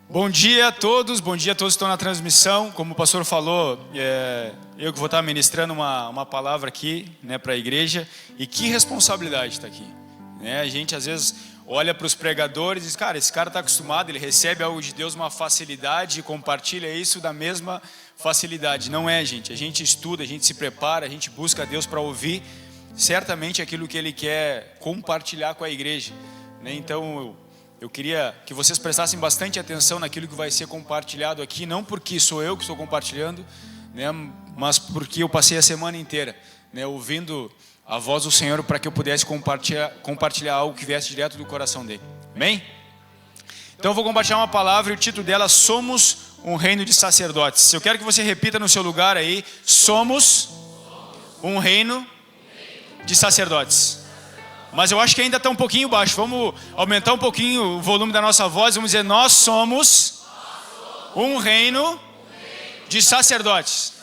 Bom dia a todos que estão na transmissão. Como o pastor falou, eu que vou estar ministrando uma palavra aqui, né, para a igreja. E que responsabilidade estar aqui, né? A gente às vezes olha para os pregadores e diz, cara, esse cara está acostumado, ele recebe algo de Deus, uma facilidade, e compartilha isso da mesma facilidade. Não é, gente. A gente estuda, a gente se prepara, a gente busca a Deus para ouvir certamente aquilo que Ele quer compartilhar com a igreja, né? Então eu queria que vocês prestassem bastante atenção naquilo que vai ser compartilhado aqui, não porque sou eu que estou compartilhando, né, mas porque eu passei a semana inteira, né, ouvindo a voz do Senhor para que eu pudesse compartilhar algo que viesse direto do coração dele. Amém? Então eu vou compartilhar uma palavra e o título dela: Somos um reino de sacerdotes. Eu quero que você repita no seu lugar aí: somos um reino de sacerdotes. Mas eu acho que ainda está um pouquinho baixo. Vamos aumentar um pouquinho o volume da nossa voz. Vamos dizer: nós somos um reino de sacerdotes.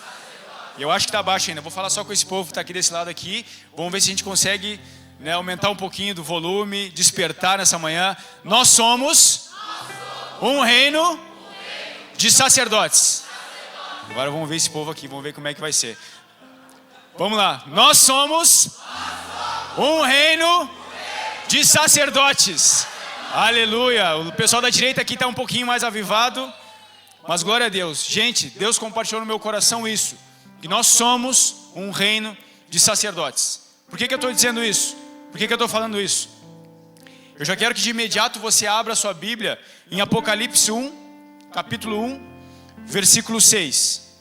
Eu acho que está baixo ainda. Vou falar só com esse povo que está aqui desse lado aqui. Vamos ver se a gente consegue, né, aumentar um pouquinho do volume, despertar nessa manhã. Nós somos um reino de sacerdotes. Agora vamos ver esse povo aqui. Vamos ver como é que vai ser. Vamos lá. Nós somos um reino de sacerdotes. Aleluia. O pessoal da direita aqui está um pouquinho mais avivado, mas glória a Deus. Gente, Deus compartilhou no meu coração isso, que nós somos um reino de sacerdotes. Por que eu estou dizendo isso? Por que eu estou falando isso? Eu já quero que de imediato você abra a sua Bíblia em Apocalipse 1, capítulo 1, versículo 6.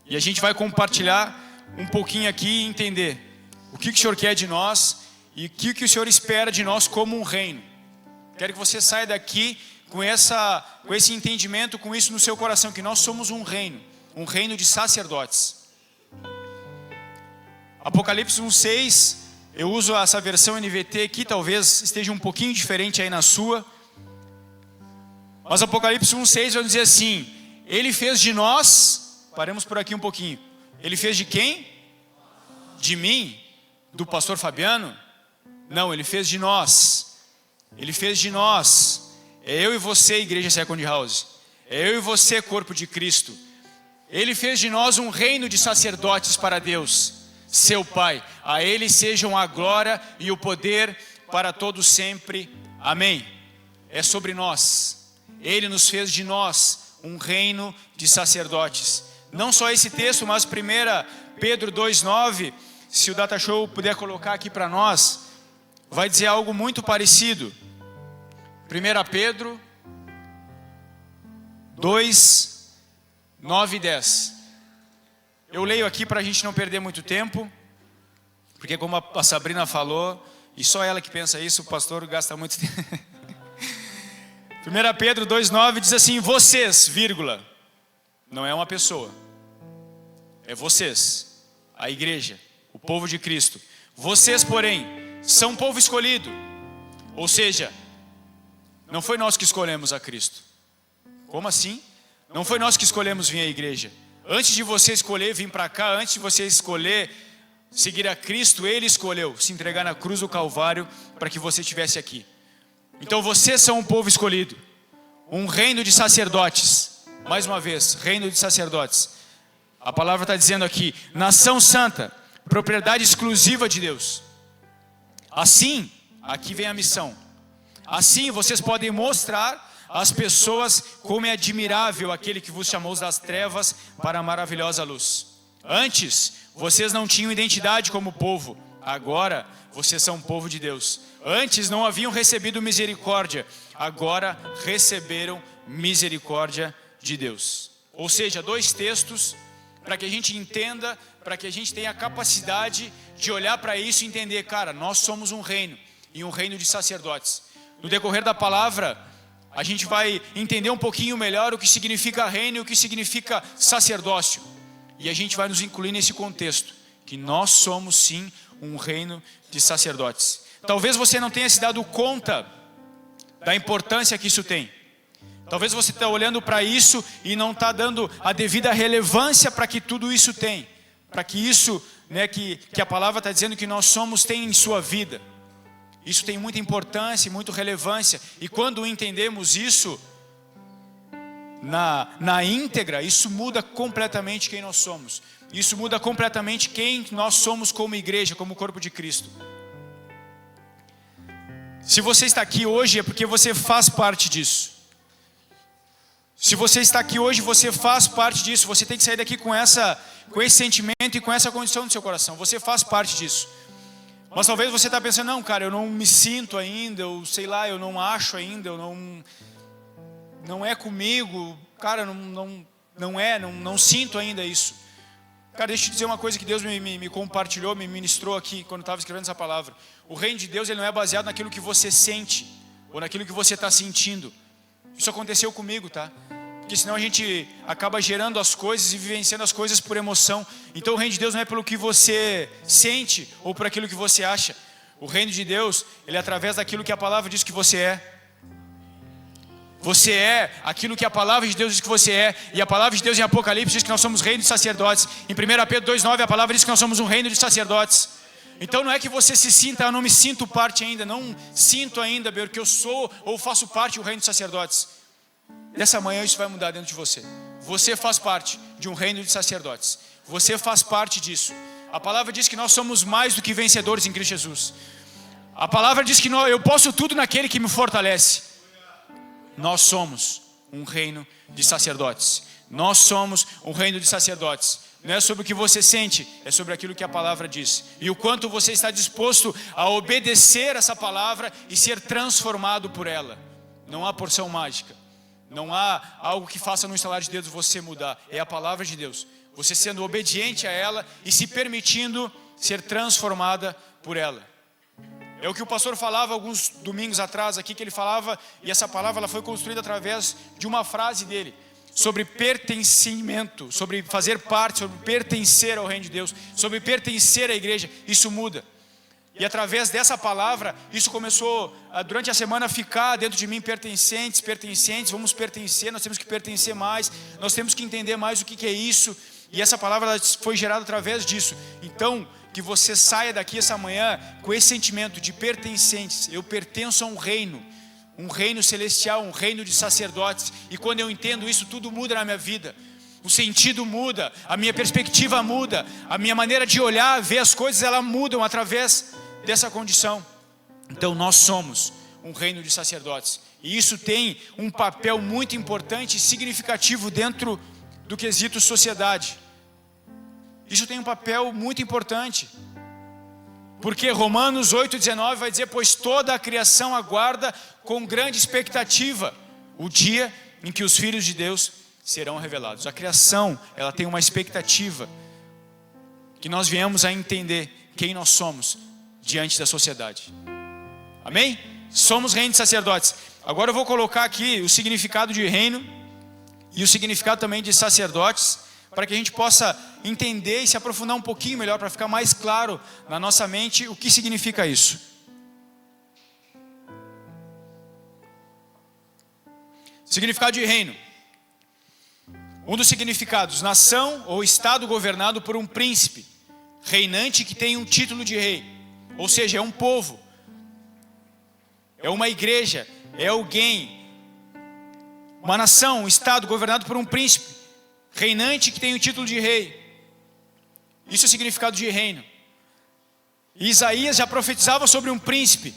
E a gente vai compartilhar um pouquinho aqui e entender o que o Senhor quer de nós e o que o Senhor espera de nós como um reino. Quero que você saia daqui com esse entendimento, com isso no seu coração, que nós somos um reino de sacerdotes. Apocalipse 1:6, eu uso essa versão NVT aqui, talvez esteja um pouquinho diferente aí na sua. Mas Apocalipse 1:6 vai dizer assim: Ele fez de nós, paremos por aqui um pouquinho, Ele fez de quem? De mim? Do pastor Fabiano? Não, Ele fez de nós. Ele fez de nós. É eu e você, Igreja Second House. É eu e você, corpo de Cristo. Ele fez de nós um reino de sacerdotes para Deus, seu Pai. A Ele sejam a glória e o poder para todos sempre. Amém. É sobre nós. Ele nos fez de nós um reino de sacerdotes. Não só esse texto, mas 1 Pedro 2:9, se o Data Show puder colocar aqui para nós, vai dizer algo muito parecido. 1 Pedro 2, 9 e 10. Eu leio aqui para a gente não perder muito tempo, porque como a Sabrina falou, e só ela que pensa isso, o pastor gasta muito tempo. 1 Pedro 2,9 diz assim: vocês, vírgula, não é uma pessoa, é vocês, a igreja, o povo de Cristo. Vocês, porém, são um povo escolhido. Ou seja, não foi nós que escolhemos a Cristo. Como assim? Não foi nós que escolhemos vir à igreja. Antes de você escolher vir para cá, antes de você escolher seguir a Cristo, Ele escolheu se entregar na cruz do Calvário para que você estivesse aqui. Então vocês são um povo escolhido, um reino de sacerdotes. Mais uma vez, reino de sacerdotes. A palavra está dizendo aqui: nação santa, propriedade exclusiva de Deus. Assim, aqui vem a missão. Assim vocês podem mostrar às pessoas como é admirável aquele que vos chamou das trevas para a maravilhosa luz. Antes, vocês não tinham identidade como povo. Agora, vocês são povo de Deus. Antes não haviam recebido misericórdia. Agora receberam misericórdia de Deus. Ou seja, dois textos para que a gente entenda, para que a gente tenha a capacidade de olhar para isso e entender, cara, nós somos um reino, e um reino de sacerdotes. No decorrer da palavra, a gente vai entender um pouquinho melhor o que significa reino e o que significa sacerdócio. E a gente vai nos incluir nesse contexto, que nós somos sim um reino de sacerdotes. Talvez você não tenha se dado conta da importância que isso tem. Talvez você está olhando para isso e não está dando a devida relevância para que tudo isso tem. Para que isso, né, que a palavra está dizendo que nós somos, tem em sua vida. Isso tem muita importância e muita relevância. E quando entendemos isso, na íntegra, isso muda completamente quem nós somos. Isso muda completamente quem nós somos como igreja, como corpo de Cristo. Se você está aqui hoje é porque você faz parte disso. Se você está aqui hoje, você faz parte disso. Você tem que sair daqui com esse sentimento e com essa condição no seu coração. Você faz parte disso. Mas talvez você está pensando, não, cara, eu não me sinto ainda, eu sei lá, eu não acho ainda, eu não é comigo, cara, não sinto ainda isso. Cara, deixa eu te dizer uma coisa que Deus me compartilhou, me ministrou aqui quando eu estava escrevendo essa palavra. O reino de Deus, ele não é baseado naquilo que você sente ou naquilo que você está sentindo. Isso aconteceu comigo, tá? Porque senão a gente acaba gerando as coisas e vivenciando as coisas por emoção. Então o reino de Deus não é pelo que você sente ou por aquilo que você acha. O reino de Deus, ele é através daquilo que a palavra diz que você é. Você é aquilo que a palavra de Deus diz que você é. E a palavra de Deus em Apocalipse diz que nós somos reino de sacerdotes. Em 1 Pedro 2,9 a palavra diz que nós somos um reino de sacerdotes. Então não é que você se sinta, eu não me sinto parte ainda, não sinto ainda, porque eu sou ou faço parte do reino de sacerdotes. Dessa manhã isso vai mudar dentro de você. Você faz parte de um reino de sacerdotes. Você faz parte disso. A palavra diz que nós somos mais do que vencedores em Cristo Jesus. A palavra diz que eu posso tudo naquele que me fortalece. Nós somos um reino de sacerdotes. Nós somos um reino de sacerdotes. Não é sobre o que você sente, é sobre aquilo que a palavra diz. E o quanto você está disposto a obedecer essa palavra e ser transformado por ela. Não há porção mágica. Não há algo que faça no estalar de dedos você mudar. É a palavra de Deus. Você sendo obediente a ela e se permitindo ser transformada por ela. É o que o pastor falava alguns domingos atrás aqui, que ele falava, e essa palavra ela foi construída através de uma frase dele, sobre pertencimento, sobre fazer parte, sobre pertencer ao reino de Deus, sobre pertencer à igreja. Isso muda. E através dessa palavra, isso começou durante a semana a ficar dentro de mim, pertencentes, vamos pertencer, nós temos que pertencer mais, nós temos que entender mais o que é isso. E essa palavra foi gerada através disso. Então, que você saia daqui essa manhã com esse sentimento de pertencentes. Eu pertenço a um reino celestial, um reino de sacerdotes. E quando eu entendo isso, tudo muda na minha vida. O sentido muda, a minha perspectiva muda, a minha maneira de olhar, ver as coisas, elas mudam através dessa condição. Então nós somos um reino de sacerdotes. E isso tem um papel muito importante e significativo dentro do quesito sociedade. Isso tem um papel muito importante. Porque Romanos 8,19 vai dizer, pois toda a criação aguarda com grande expectativa o dia em que os filhos de Deus serão revelados. A criação, ela tem uma expectativa que nós viemos a entender quem nós somos diante da sociedade. Amém? Somos reino de sacerdotes. Agora eu vou colocar aqui o significado de reino e o significado também de sacerdotes, para que a gente possa entender e se aprofundar um pouquinho melhor, para ficar mais claro na nossa mente o que significa isso. Significado de reino. Um dos significados, nação ou estado governado por um príncipe, reinante que tem um título de rei. Ou seja, é um povo, é uma igreja, é alguém. Uma nação, um estado governado por um príncipe, reinante que tem o título de rei. Isso é o significado de reino. E Isaías já profetizava sobre um príncipe.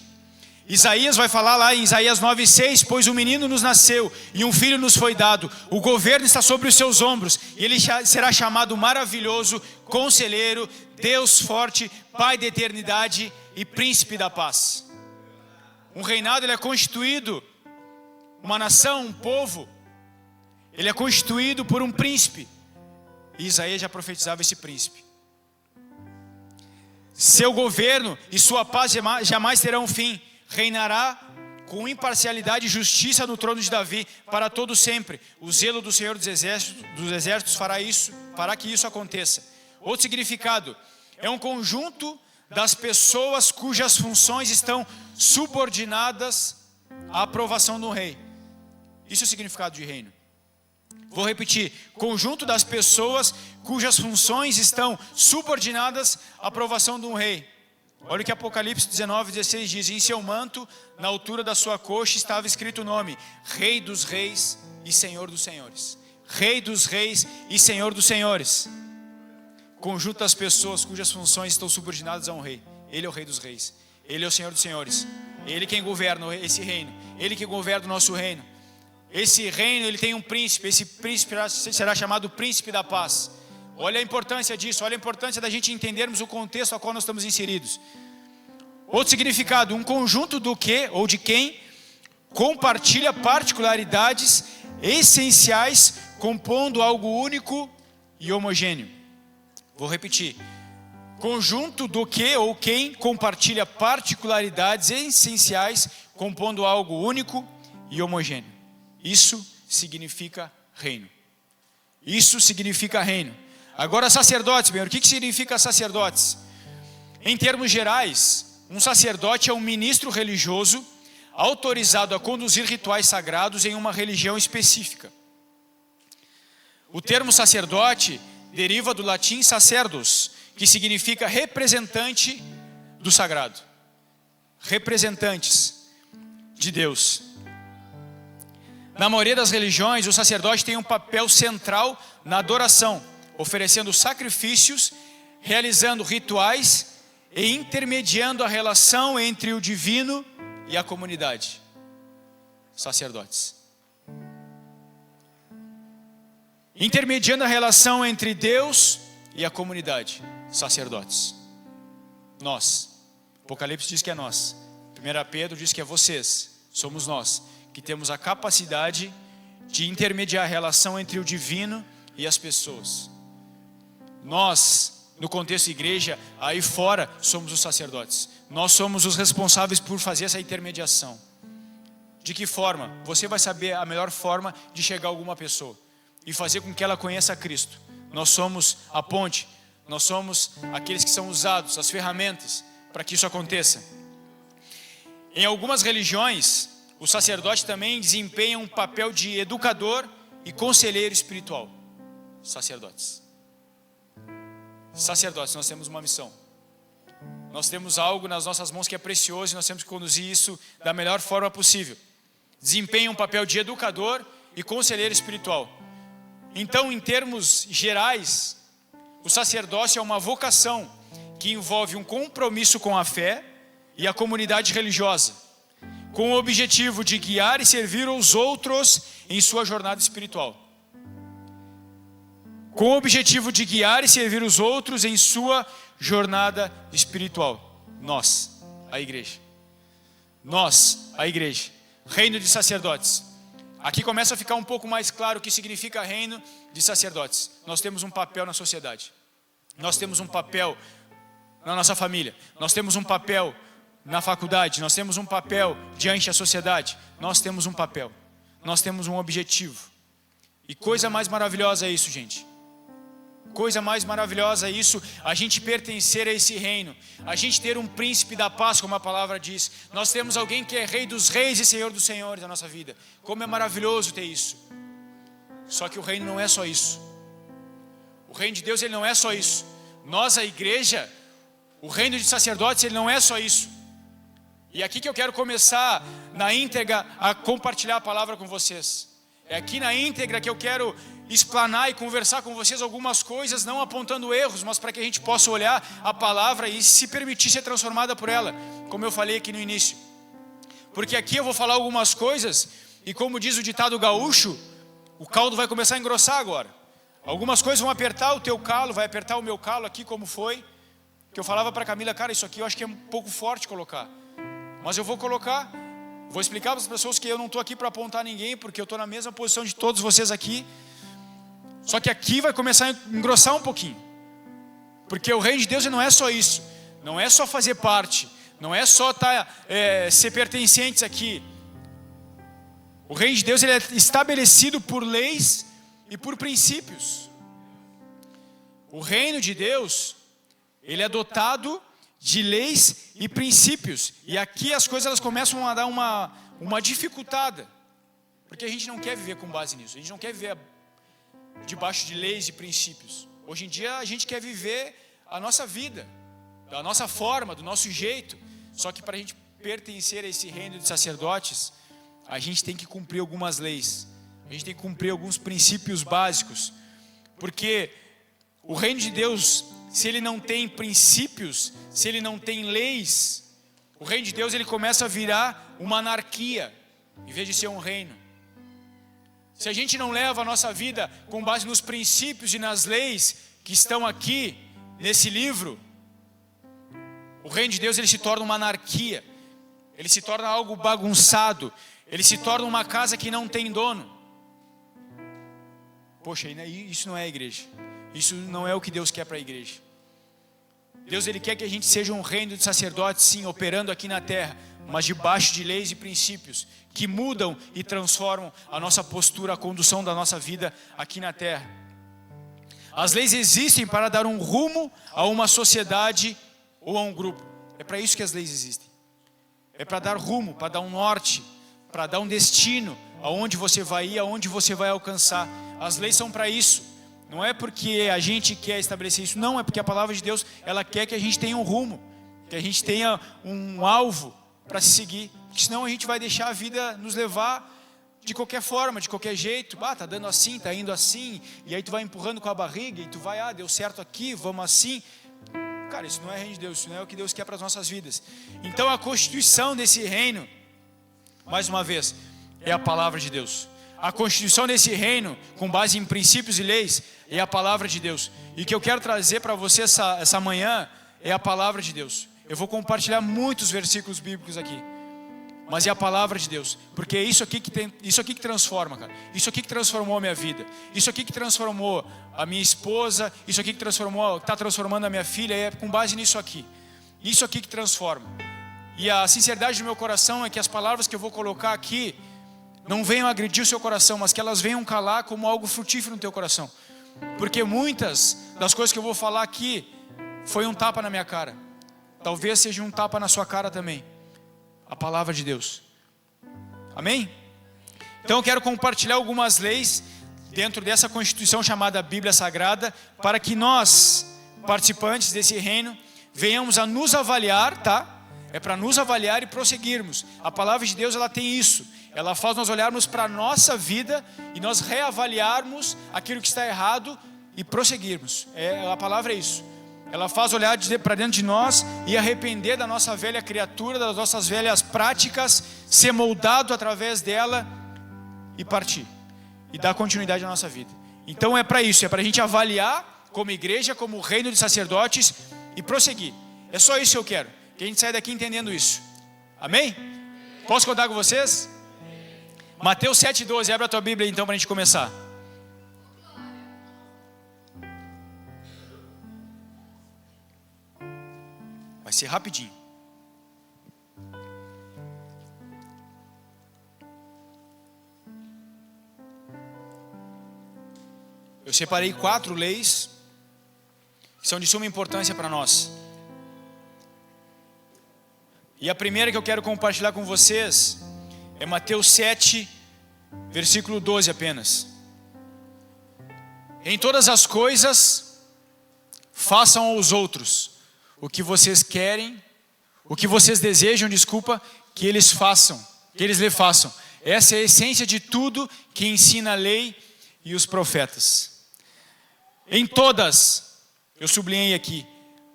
Isaías vai falar lá em Isaías 9,6, pois um menino nos nasceu e um filho nos foi dado, o governo está sobre os seus ombros, e ele será chamado maravilhoso, conselheiro, Deus forte, Pai da eternidade e príncipe da paz. Um reinado, ele é constituído, uma nação, um povo, ele é constituído por um príncipe. E Isaías já profetizava esse príncipe. Seu governo e sua paz jamais terão fim. Reinará com imparcialidade e justiça no trono de Davi para todo sempre. O zelo do Senhor dos exércitos fará que isso aconteça. Outro significado, é um conjunto das pessoas cujas funções estão subordinadas à aprovação do rei. Isso é o significado de reino. Vou repetir, conjunto das pessoas cujas funções estão subordinadas à aprovação de um rei. Olha o que Apocalipse 19:16 diz, em seu manto, na altura da sua coxa, estava escrito o nome, Rei dos Reis e Senhor dos senhores. Rei dos reis e Senhor dos senhores. Conjunto das pessoas cujas funções estão subordinadas a um rei. Ele é o Rei dos reis. Ele é o Senhor dos senhores. Ele quem governa esse reino. Ele que governa o nosso reino. Esse reino, ele tem um príncipe. Esse príncipe será chamado Príncipe da Paz. Olha a importância disso. Olha a importância da gente entendermos o contexto a qual nós estamos inseridos. Outro significado, um conjunto do que ou de quem compartilha particularidades essenciais, compondo algo único e homogêneo. Vou repetir. Conjunto do que ou quem compartilha particularidades essenciais, compondo algo único e homogêneo. Isso significa reino. Isso significa reino. Agora, sacerdotes, bem, o que significa sacerdotes? Em termos gerais, um sacerdote é um ministro religioso autorizado a conduzir rituais sagrados em uma religião específica. O termo sacerdote deriva do latim sacerdos, que significa representante do sagrado. Representantes de Deus. Na maioria das religiões, o sacerdote tem um papel central na adoração, oferecendo sacrifícios, realizando rituais e intermediando a relação entre o divino e a comunidade. Sacerdotes. Intermediando a relação entre Deus e a comunidade. Sacerdotes. Nós. Apocalipse diz que é nós. 1 Pedro diz que é vocês. Somos nós que temos a capacidade de intermediar a relação entre o divino e as pessoas. Nós, no contexto igreja, aí fora, somos os sacerdotes. Nós somos os responsáveis por fazer essa intermediação. De que forma? Você vai saber a melhor forma de chegar a alguma pessoa e fazer com que ela conheça Cristo. Nós somos a ponte. Nós somos aqueles que são usados, as ferramentas para que isso aconteça. Em algumas religiões, o sacerdote também desempenha um papel de educador e conselheiro espiritual. Sacerdotes. Sacerdotes, nós temos uma missão. Nós temos algo nas nossas mãos que é precioso e nós temos que conduzir isso da melhor forma possível. Desempenha um papel de educador e conselheiro espiritual. Então, em termos gerais, o sacerdócio é uma vocação que envolve um compromisso com a fé e a comunidade religiosa, com o objetivo de guiar e servir os outros em sua jornada espiritual. Com o objetivo de guiar e servir os outros em sua jornada espiritual. Nós, a igreja. Nós, a igreja. Reino de sacerdotes. Aqui começa a ficar um pouco mais claro o que significa reino de sacerdotes. Nós temos um papel na sociedade. Nós temos um papel na nossa família. Nós temos um papel na faculdade. Nós temos um papel diante da sociedade. Nós temos um papel. Nós temos um objetivo. E coisa mais maravilhosa é isso, gente. Coisa mais maravilhosa é isso, a gente pertencer a esse reino, a gente ter um príncipe da paz, como a palavra diz. Nós temos alguém que é Rei dos reis e Senhor dos senhores na nossa vida. Como é maravilhoso ter isso. Só que o reino não é só isso. O reino de Deus, ele não é só isso. Nós, a igreja, o reino de sacerdotes, ele não é só isso. E é aqui que eu quero começar na íntegra a compartilhar a palavra com vocês. É aqui na íntegra que eu quero explanar e conversar com vocês algumas coisas, não apontando erros, mas para que a gente possa olhar a palavra e se permitir ser transformada por ela, como eu falei aqui no início. Porque aqui eu vou falar algumas coisas e, como diz o ditado gaúcho, o caldo vai começar a engrossar agora. Algumas coisas vão apertar o teu calo, vai apertar o meu calo aqui, como foi, que eu falava para a Camila, cara, isso aqui eu acho que é um pouco forte colocar, mas eu vou colocar. Vou explicar para as pessoas que eu não estou aqui para apontar ninguém, porque eu estou na mesma posição de todos vocês aqui. Só que aqui vai começar a engrossar um pouquinho. Porque o reino de Deus não é só isso. Não é só fazer parte. Não é só ser pertencentes aqui. O reino de Deus, ele é estabelecido por leis e por princípios. O reino de Deus, ele é dotado de leis e princípios. E aqui as coisas elas começam a dar uma dificultada. Porque a gente não quer viver com base nisso. A gente não quer viver debaixo de leis e princípios. Hoje em dia a gente quer viver a nossa vida, da nossa forma, do nosso jeito. Só que para a gente pertencer a esse reino de sacerdotes, a gente tem que cumprir algumas leis. A A gente tem que cumprir alguns princípios básicos. Porque o reino de Deus, se ele não tem princípios, se ele não tem leis, o reino de Deus ele começa a virar uma anarquia, em vez de ser um reino. Se a gente não leva a nossa vida com base nos princípios e nas leis que estão aqui nesse livro, o reino de Deus ele se torna uma anarquia, ele se torna algo bagunçado, ele se torna uma casa que não tem dono. Poxa, isso não é a igreja. Isso não é o que Deus quer para a igreja. Deus ele quer que a gente seja um reino de sacerdotes, sim, operando aqui na terra, mas debaixo de leis e princípios que mudam e transformam a nossa postura, a condução da nossa vida aqui na terra. As leis existem para dar um rumo a uma sociedade ou a um grupo. É para isso que as leis existem. É para dar rumo, para dar um norte, para dar um destino, aonde você vai ir, aonde você vai alcançar. As leis são para isso. Não é porque a gente quer estabelecer isso, não, é porque a palavra de Deus, ela quer que a gente tenha um rumo, que a gente tenha um alvo para se seguir, porque senão a gente vai deixar a vida nos levar de qualquer forma, de qualquer jeito. Tá dando assim, tá indo assim, e aí tu vai empurrando com a barriga, e tu vai, deu certo aqui, vamos assim. Cara, isso não é reino de Deus, isso não é o que Deus quer para as nossas vidas. Então a constituição desse reino, mais uma vez, é a palavra de Deus. A constituição desse reino, com base em princípios e leis, é a palavra de Deus. E o que eu quero trazer para você essa manhã é a palavra de Deus. Eu vou compartilhar muitos versículos bíblicos aqui, mas é a palavra de Deus, porque é isso aqui que transforma, cara. Isso aqui que transformou a minha vida, isso aqui que transformou a minha esposa, isso aqui que está transformando a minha filha, é com base nisso aqui. Isso aqui que transforma. E a sinceridade do meu coração é que as palavras que eu vou colocar aqui não venham agredir o seu coração, mas que elas venham calar como algo frutífero no teu coração. Porque muitas das coisas que eu vou falar aqui foi um tapa na minha cara. Talvez seja um tapa na sua cara também. A palavra de Deus. Amém? Então eu quero compartilhar algumas leis dentro dessa constituição chamada Bíblia Sagrada, para que nós, participantes desse reino, venhamos a nos avaliar, tá? É para nos avaliar e prosseguirmos. A palavra de Deus, ela tem isso. Ela faz nós olharmos para a nossa vida e nós reavaliarmos aquilo que está errado e prosseguirmos. A palavra é isso. Ela faz olhar para dentro de nós e arrepender da nossa velha criatura, das nossas velhas práticas, ser moldado através dela e partir. E dar continuidade à nossa vida. Então é para isso, é para a gente avaliar como igreja, como reino de sacerdotes e prosseguir. É só isso que eu quero. Que a gente saia daqui entendendo isso. Amém? Posso contar com vocês? Mateus 7,12, abre a tua Bíblia então para a gente começar. Vai ser rapidinho. Eu separei 4 leis que são de suma importância para nós. E a primeira que eu quero compartilhar com vocês é Mateus 7, versículo 12 apenas. Em todas as coisas, façam aos outros o que vocês querem, o que vocês desejam, que eles façam, que eles lhe façam. Essa é a essência de tudo que ensina a lei e os profetas. Em todas, eu sublinhei aqui,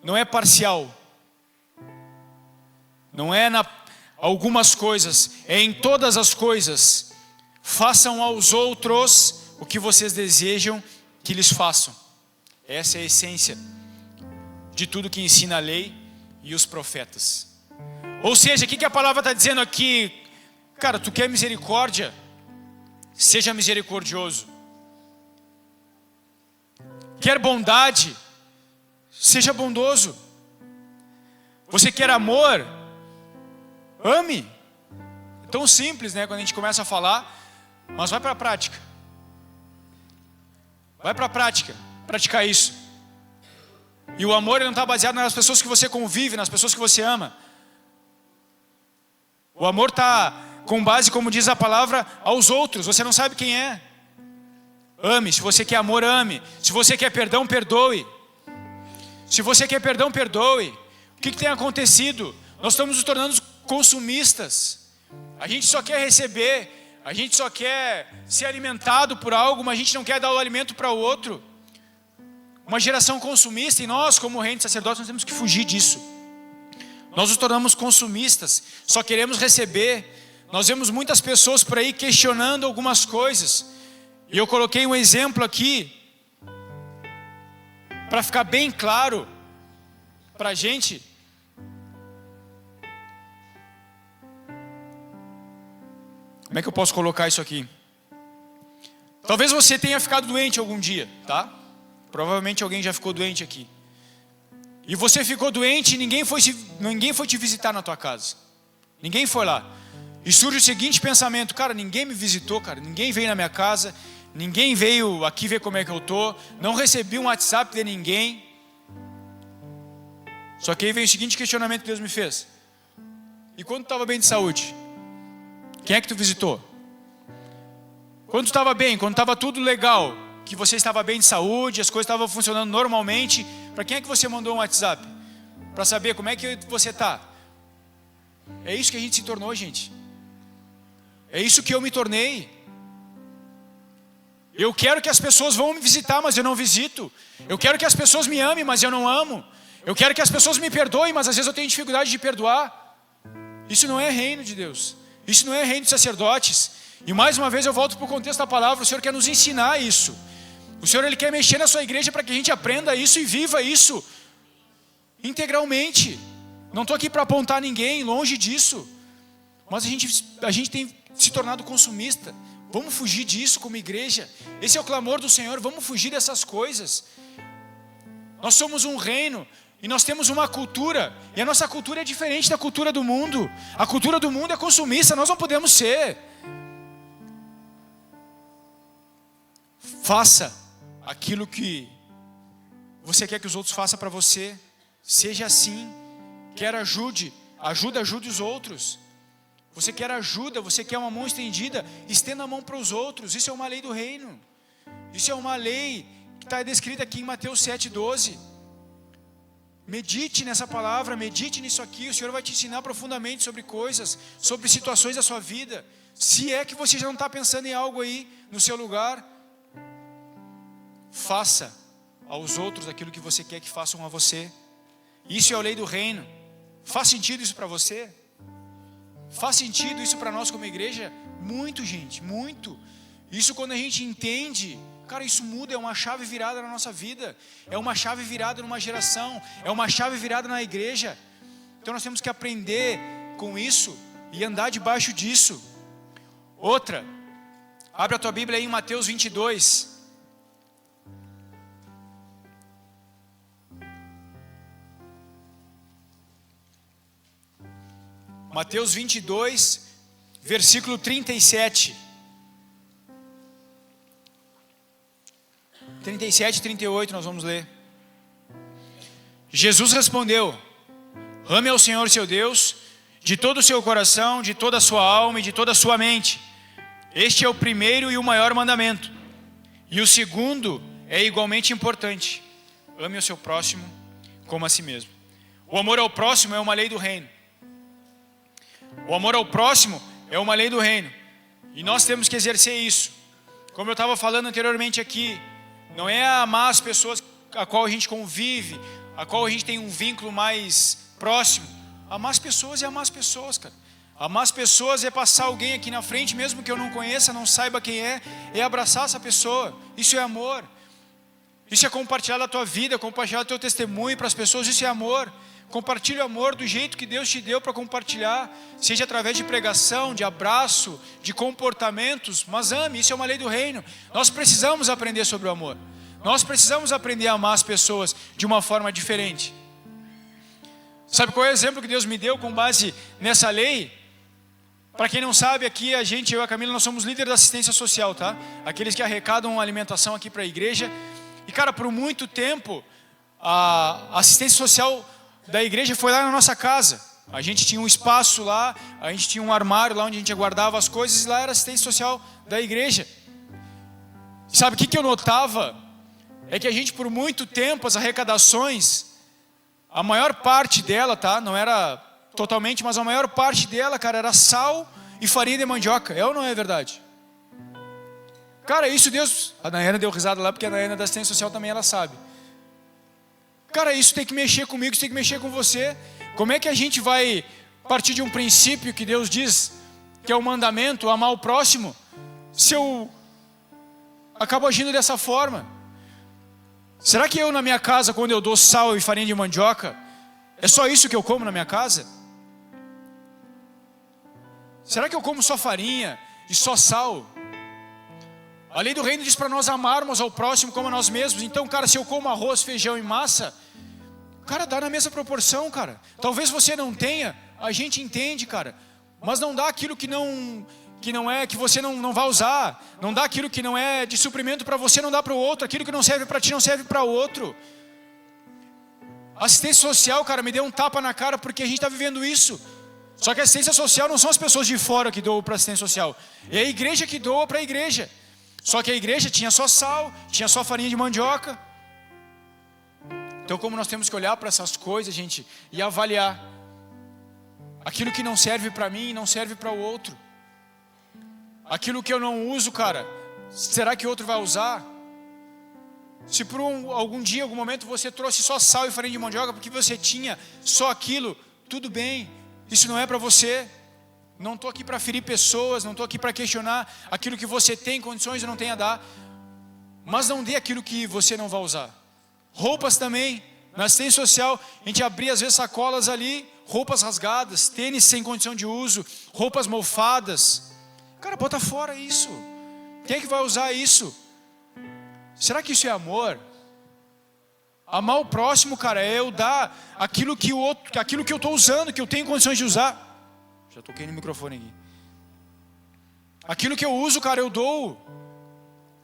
não é parcial, não é algumas coisas, é em todas as coisas. Façam aos outros o que vocês desejam que lhes façam. Essa é a essência de tudo que ensina a lei e os profetas. Ou seja, o que a palavra está dizendo aqui? Cara, tu quer misericórdia? Seja misericordioso. Quer bondade? Seja bondoso. Você quer amor? Ame. É tão simples, né? Quando a gente começa a falar, mas vai para a prática. Vai para a prática, praticar isso. E o amor não está baseado nas pessoas que você convive, nas pessoas que você ama. O amor está com base, como diz a palavra, aos outros. Você não sabe quem é. Ame. Se você quer amor, ame. Se você quer perdão, perdoe. Se você quer perdão, perdoe. O que tem acontecido? Nós estamos nos tornando consumistas. A gente só quer receber. A gente só quer ser alimentado por algo, mas a gente não quer dar o alimento para o outro. Uma geração consumista, e nós, como reino de sacerdotes, nós temos que fugir disso. Nós nos tornamos consumistas, só queremos receber. Nós vemos muitas pessoas por aí questionando algumas coisas. E eu coloquei um exemplo aqui, para ficar bem claro para a gente. Como é que eu posso colocar isso aqui? Talvez você tenha ficado doente algum dia, tá? Provavelmente alguém já ficou doente aqui. E você ficou doente e ninguém foi te visitar na tua casa. Ninguém foi lá. E surge o seguinte pensamento: cara, ninguém me visitou, cara. Ninguém veio na minha casa. Ninguém veio aqui ver como é que eu tô. Não recebi um WhatsApp de ninguém. Só que aí vem o seguinte questionamento que Deus me fez: e quando tu estava bem de saúde, quem é que tu visitou? Quando tu estava bem, quando estava tudo legal, que você estava bem de saúde, as coisas estavam funcionando normalmente, para quem é que você mandou um WhatsApp? Para saber como é que você está? É isso que a gente se tornou, gente. É isso que eu me tornei. Eu quero que as pessoas vão me visitar, mas eu não visito. Eu quero que as pessoas me amem, mas eu não amo. Eu quero que as pessoas me perdoem, mas às vezes eu tenho dificuldade de perdoar. Isso não é reino de Deus. Isso não é reino de sacerdotes. E mais uma vez eu volto para o contexto da palavra. O Senhor quer nos ensinar isso. O Senhor, Ele quer mexer na sua igreja para que a gente aprenda isso e viva isso integralmente. Não estou aqui para apontar ninguém, longe disso. Mas a gente tem se tornado consumista. Vamos fugir disso como igreja. Esse é o clamor do Senhor. Vamos fugir dessas coisas. Nós somos um reino e nós temos uma cultura. E a nossa cultura é diferente da cultura do mundo. A cultura do mundo é consumista. Nós não podemos ser. Faça aquilo que você quer que os outros façam para você. Seja assim. Quer ajude os outros. Você quer ajuda, você quer uma mão estendida, estenda a mão para os outros. Isso é uma lei do reino. Isso é uma lei que está descrita aqui em Mateus 7,12. Medite nessa palavra, medite nisso aqui. O Senhor vai te ensinar profundamente sobre coisas, sobre situações da sua vida. Se é que você já não está pensando em algo aí no seu lugar, faça aos outros aquilo que você quer que façam a você. Isso é a lei do reino. Faz sentido isso para você? Faz sentido isso para nós como igreja? Muito, gente, muito. Isso quando a gente entende, cara, isso muda, é uma chave virada na nossa vida. É uma chave virada numa geração. É uma chave virada na igreja. Então nós temos que aprender com isso e andar debaixo disso. Outra, abre a tua Bíblia aí em Mateus 22. Mateus 22, versículo 37. 37 e 38 nós vamos ler. Jesus respondeu: ame ao Senhor seu Deus de todo o seu coração, de toda a sua alma e de toda a sua mente. Este é o primeiro e o maior mandamento. E o segundo é igualmente importante: ame o seu próximo como a si mesmo. O amor ao próximo é uma lei do reino. O amor ao próximo é uma lei do reino. E nós temos que exercer isso. Como eu estava falando anteriormente aqui, não é amar as pessoas a qual a gente convive, a qual a gente tem um vínculo mais próximo. Amar as pessoas é amar as pessoas, cara. Amar as pessoas é passar alguém aqui na frente, mesmo que eu não conheça, não saiba quem é abraçar essa pessoa. Isso é amor. Isso é compartilhar da tua vida, compartilhar o teu testemunho para as pessoas. Isso é amor. Compartilhe o amor do jeito que Deus te deu para compartilhar, seja através de pregação, de abraço, de comportamentos, mas ame, isso é uma lei do reino. Nós precisamos aprender sobre o amor. Nós precisamos aprender a amar as pessoas de uma forma diferente. Sabe qual é o exemplo que Deus me deu com base nessa lei? Para quem não sabe, aqui eu e a Camila, nós somos líderes da assistência social, tá? Aqueles que arrecadam alimentação aqui para a igreja. E cara, por muito tempo, a assistência social da igreja foi lá na nossa casa. A gente tinha um espaço lá, a gente tinha um armário lá onde a gente guardava as coisas, e lá era a assistência social da igreja. E sabe o que eu notava? É que a gente, por muito tempo, as arrecadações, a maior parte dela, tá? Não era totalmente, mas a maior parte dela, cara, era sal e farinha de mandioca. É ou não é verdade? Cara, isso Deus... A Nayana deu risada lá porque a Nayana da assistência social também ela sabe. Cara, isso tem que mexer comigo, isso tem que mexer com você. Como é que a gente vai partir de um princípio que Deus diz que é o mandamento, amar o próximo, se eu acabo agindo dessa forma? Será que eu na minha casa, quando eu dou sal e farinha de mandioca, é só isso que eu como na minha casa? Será que eu como só farinha e só sal? A lei do reino diz para nós amarmos ao próximo como a nós mesmos. Então, cara, se eu como arroz, feijão e massa, cara, dá na mesma proporção, cara. Talvez você não tenha, a gente entende, cara. Mas não dá aquilo que você não vai usar. Não dá aquilo que não é de suprimento para você, não dá para o outro. Aquilo que não serve para ti, não serve para o outro. Assistência social, cara, me deu um tapa na cara porque a gente está vivendo isso. Só que a assistência social não são as pessoas de fora que doam para a assistência social. É a igreja que doa para a igreja. Só que a igreja tinha só sal, tinha só farinha de mandioca. Então como nós temos que olhar para essas coisas, gente, e avaliar. Aquilo que não serve para mim, não serve para o outro. Aquilo que eu não uso, cara, será que o outro vai usar? Se por algum dia, algum momento você trouxe só sal e farinha de mandioca porque você tinha só aquilo, tudo bem. Isso não é para você. Não estou aqui para ferir pessoas, não estou aqui para questionar aquilo que você tem condições ou não tem a dar. Mas não dê aquilo que você não vai usar. Roupas também, na assistência social, a gente abria às vezes sacolas ali, roupas rasgadas, tênis sem condição de uso, roupas mofadas. Cara, bota fora isso. Quem é que vai usar isso? Será que isso é amor? Amar o próximo, cara, é eu dar aquilo que eu estou usando, que eu tenho condições de usar. Já toquei no microfone aqui. Aquilo que eu uso, cara, eu dou.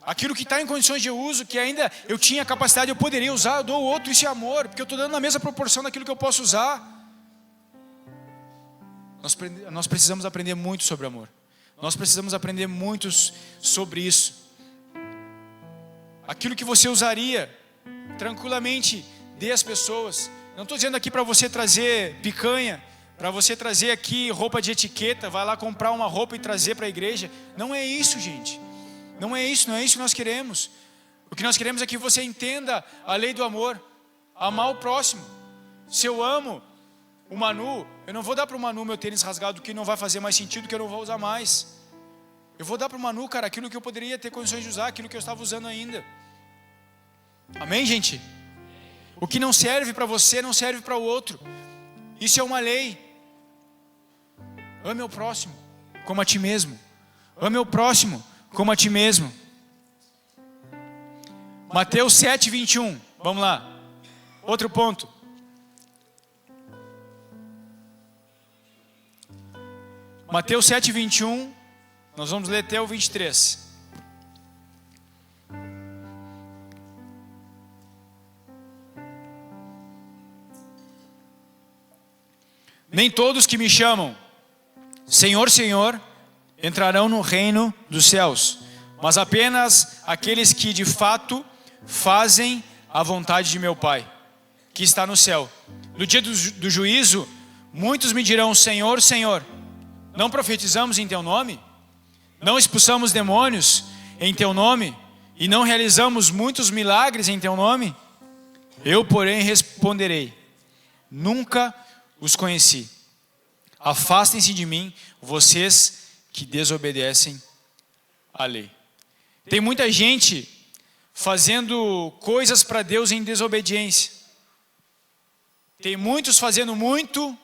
Aquilo que está em condições de uso, que ainda eu tinha capacidade, eu poderia usar, eu dou outro. Isso é amor, porque eu estou dando na mesma proporção daquilo que eu posso usar. Nós precisamos aprender muito sobre amor. Nós precisamos aprender muito sobre isso. Aquilo que você usaria, tranquilamente, dê às pessoas. Não estou dizendo aqui para você trazer picanha, para você trazer aqui roupa de etiqueta, vai lá comprar uma roupa e trazer para a igreja. Não é isso, gente. Não é isso que nós queremos. O que nós queremos é que você entenda a lei do amor. Amar o próximo. Se eu amo o Manu, eu não vou dar para o Manu meu tênis rasgado que não vai fazer mais sentido, que eu não vou usar mais. Eu vou dar para o Manu, cara, aquilo que eu poderia ter condições de usar, aquilo que eu estava usando ainda. Amém, gente? O que não serve para você, não serve para o outro. Isso é uma lei. Ame o próximo como a ti mesmo. Ame o próximo como a ti mesmo. Mateus 7, 21. Vamos lá. Outro ponto. Mateus 7, 21. Nós vamos ler até o 23. Nem todos que me chamam Senhor, Senhor, entrarão no reino dos céus, mas apenas aqueles que de fato fazem a vontade de meu Pai, que está no céu. No dia do juízo, muitos me dirão, Senhor, Senhor, não profetizamos em teu nome? Não expulsamos demônios em teu nome? E não realizamos muitos milagres em teu nome? Eu, porém, responderei, nunca os conheci. Afastem-se de mim, vocês que desobedecem à lei. Tem muita gente fazendo coisas para Deus em desobediência. Tem muitos fazendo muito,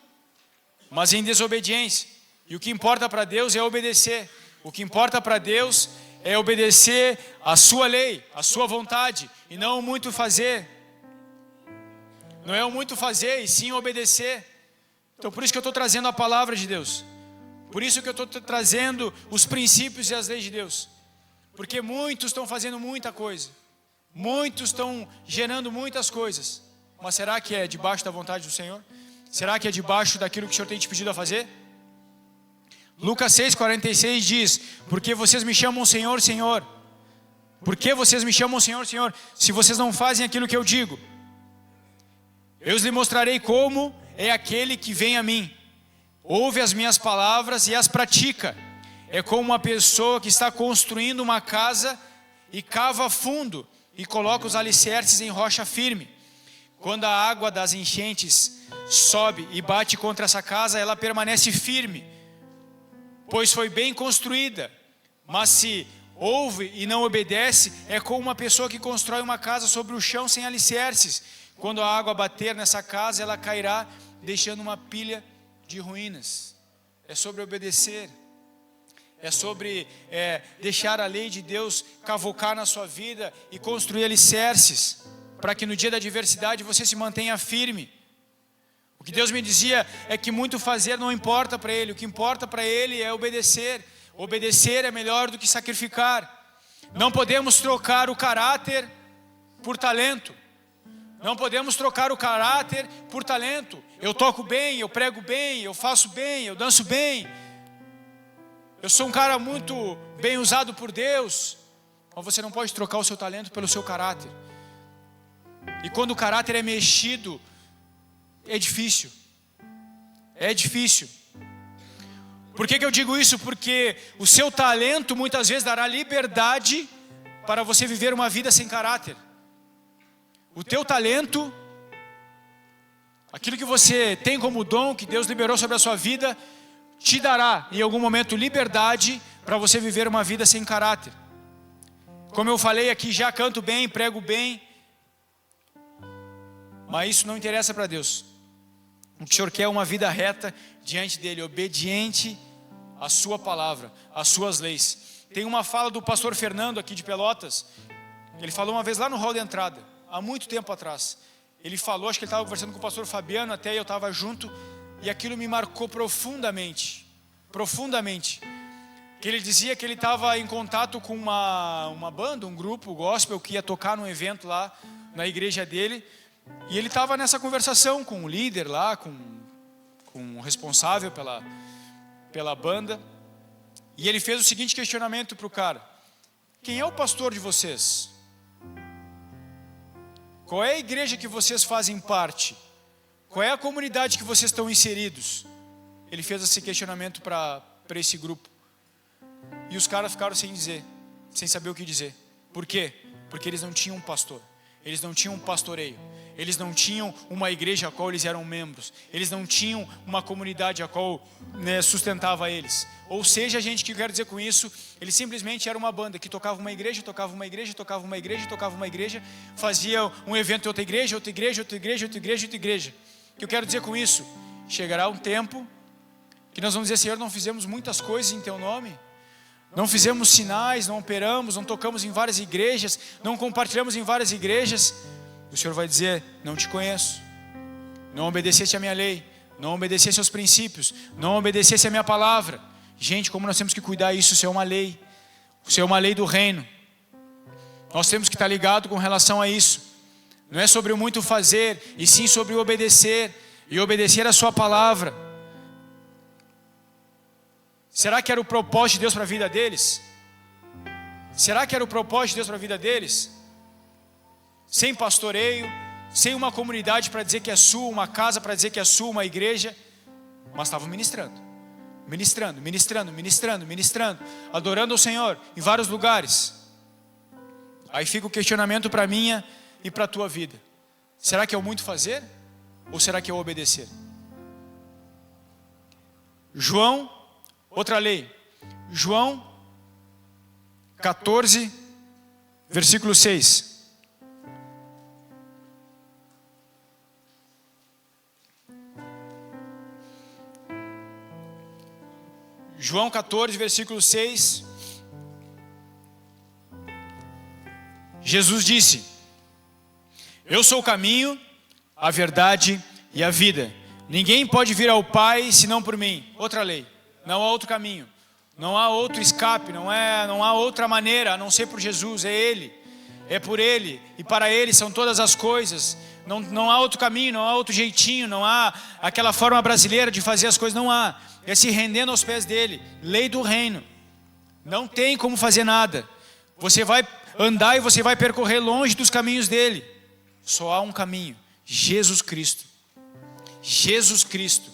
mas em desobediência. E o que importa para Deus é obedecer. O que importa para Deus é obedecer a sua lei, a sua vontade, e não o muito fazer. Não é o muito fazer, e sim obedecer. Então por isso que eu estou trazendo a palavra de Deus. Por isso que eu estou trazendo os princípios e as leis de Deus. Porque muitos estão fazendo muita coisa. Muitos estão gerando muitas coisas. Mas será que é debaixo da vontade do Senhor? Será que é debaixo daquilo que o Senhor tem te pedido a fazer? Lucas 6,46 diz, porque vocês me chamam Senhor, Senhor. Por que vocês me chamam Senhor, Senhor, se vocês não fazem aquilo que eu digo? Eu lhes mostrarei como é aquele que vem a mim. ouve as minhas palavras e as pratica. É como uma pessoa que está construindo uma casa e cava fundo e coloca os alicerces em rocha firme. Quando a água das enchentes sobe e bate contra essa casa, ela permanece firme, pois foi bem construída. Mas se ouve e não obedece, é como uma pessoa que constrói uma casa sobre o chão sem alicerces. Quando a água bater nessa casa, ela cairá, deixando uma pilha de ruínas. É sobre obedecer. É sobre deixar a lei de Deus cavocar na sua vida e construir alicerces, para que no dia da adversidade você se mantenha firme. O que Deus me dizia é que muito fazer não importa para Ele, o que importa para Ele é obedecer. Obedecer é melhor do que sacrificar. Não podemos trocar o caráter por talento. Não podemos trocar o caráter por talento. Eu toco bem, eu prego bem, eu faço bem, eu danço bem. Eu sou um cara muito bem usado por Deus. Mas você não pode trocar o seu talento pelo seu caráter. E quando o caráter é mexido, é difícil. É difícil. Por que eu digo isso? Porque o seu talento muitas vezes dará liberdade para você viver uma vida sem caráter. O teu talento, aquilo que você tem como dom, que Deus liberou sobre a sua vida, te dará em algum momento liberdade para você viver uma vida sem caráter. Como eu falei aqui, já canto bem, prego bem, mas isso não interessa para Deus. O que o Senhor quer é uma vida reta diante dEle, obediente à sua palavra, às suas leis. Tem uma fala do pastor Fernando aqui de Pelotas. Ele falou uma vez lá no hall de entrada, há muito tempo atrás. Ele falou, acho que ele estava conversando com o pastor Fabiano, até eu estava junto, e aquilo me marcou profundamente. Profundamente. Que ele dizia que ele estava em contato com uma banda, um grupo gospel, que ia tocar num evento lá na igreja dele. E ele estava nessa conversação com o líder lá, com o responsável pela banda. E ele fez o seguinte questionamento para o cara: quem é o pastor de vocês? Qual é a igreja que vocês fazem parte? Qual é a comunidade que vocês estão inseridos? Ele fez esse questionamento para esse grupo. E os caras ficaram sem dizer, sem saber o que dizer. Por quê? Porque eles não tinham um pastor. Eles não tinham um pastoreio. Eles não tinham uma igreja a qual eles eram membros. Eles não tinham uma comunidade a qual sustentava eles. Ou seja, a gente, que eu quero dizer com isso, eles simplesmente eram uma banda que tocava uma igreja, tocava uma igreja, tocava uma igreja, tocava uma igreja, fazia um evento em outra igreja, outra igreja, outra igreja, outra igreja, outra igreja. O que eu quero dizer com isso? Chegará um tempo que nós vamos dizer: Senhor, não fizemos muitas coisas em Teu nome. Não fizemos sinais, não operamos, não tocamos em várias igrejas, não compartilhamos em várias igrejas. O Senhor vai dizer: não te conheço. Não obedecesse a minha lei, não obedecesse aos princípios, não obedecesse a minha palavra. Gente, como nós temos que cuidar isso? Isso é uma lei. Isso é uma lei do reino. Nós temos que estar ligados com relação a isso. Não é sobre o muito fazer, e sim sobre o obedecer. E obedecer a sua palavra. Será que era o propósito de Deus para a vida deles? Será que era o propósito de Deus para a vida deles? Sem pastoreio, sem uma comunidade para dizer que é sua, uma casa para dizer que é sua, uma igreja, mas estavam ministrando, adorando ao Senhor em vários lugares. Aí fica o questionamento para a minha e para a tua vida: será que é o muito fazer ou será que é o obedecer? João, outra lei, João 14, versículo 6. João 14, versículo 6. Jesus disse: eu sou o caminho, a verdade e a vida. Ninguém pode vir ao Pai senão por mim. Outra lei. Não há outro caminho. Não há outro escape. Não há outra maneira a não ser por Jesus. É Ele. É por Ele. E para Ele são todas as coisas. Não há outro caminho, não há outro jeitinho. Não há aquela forma brasileira de fazer as coisas. Não há. É se rendendo aos pés dEle. Lei do reino. Não tem como fazer nada. Você vai andar e você vai percorrer longe dos caminhos dEle. Só há um caminho: Jesus Cristo. Jesus Cristo.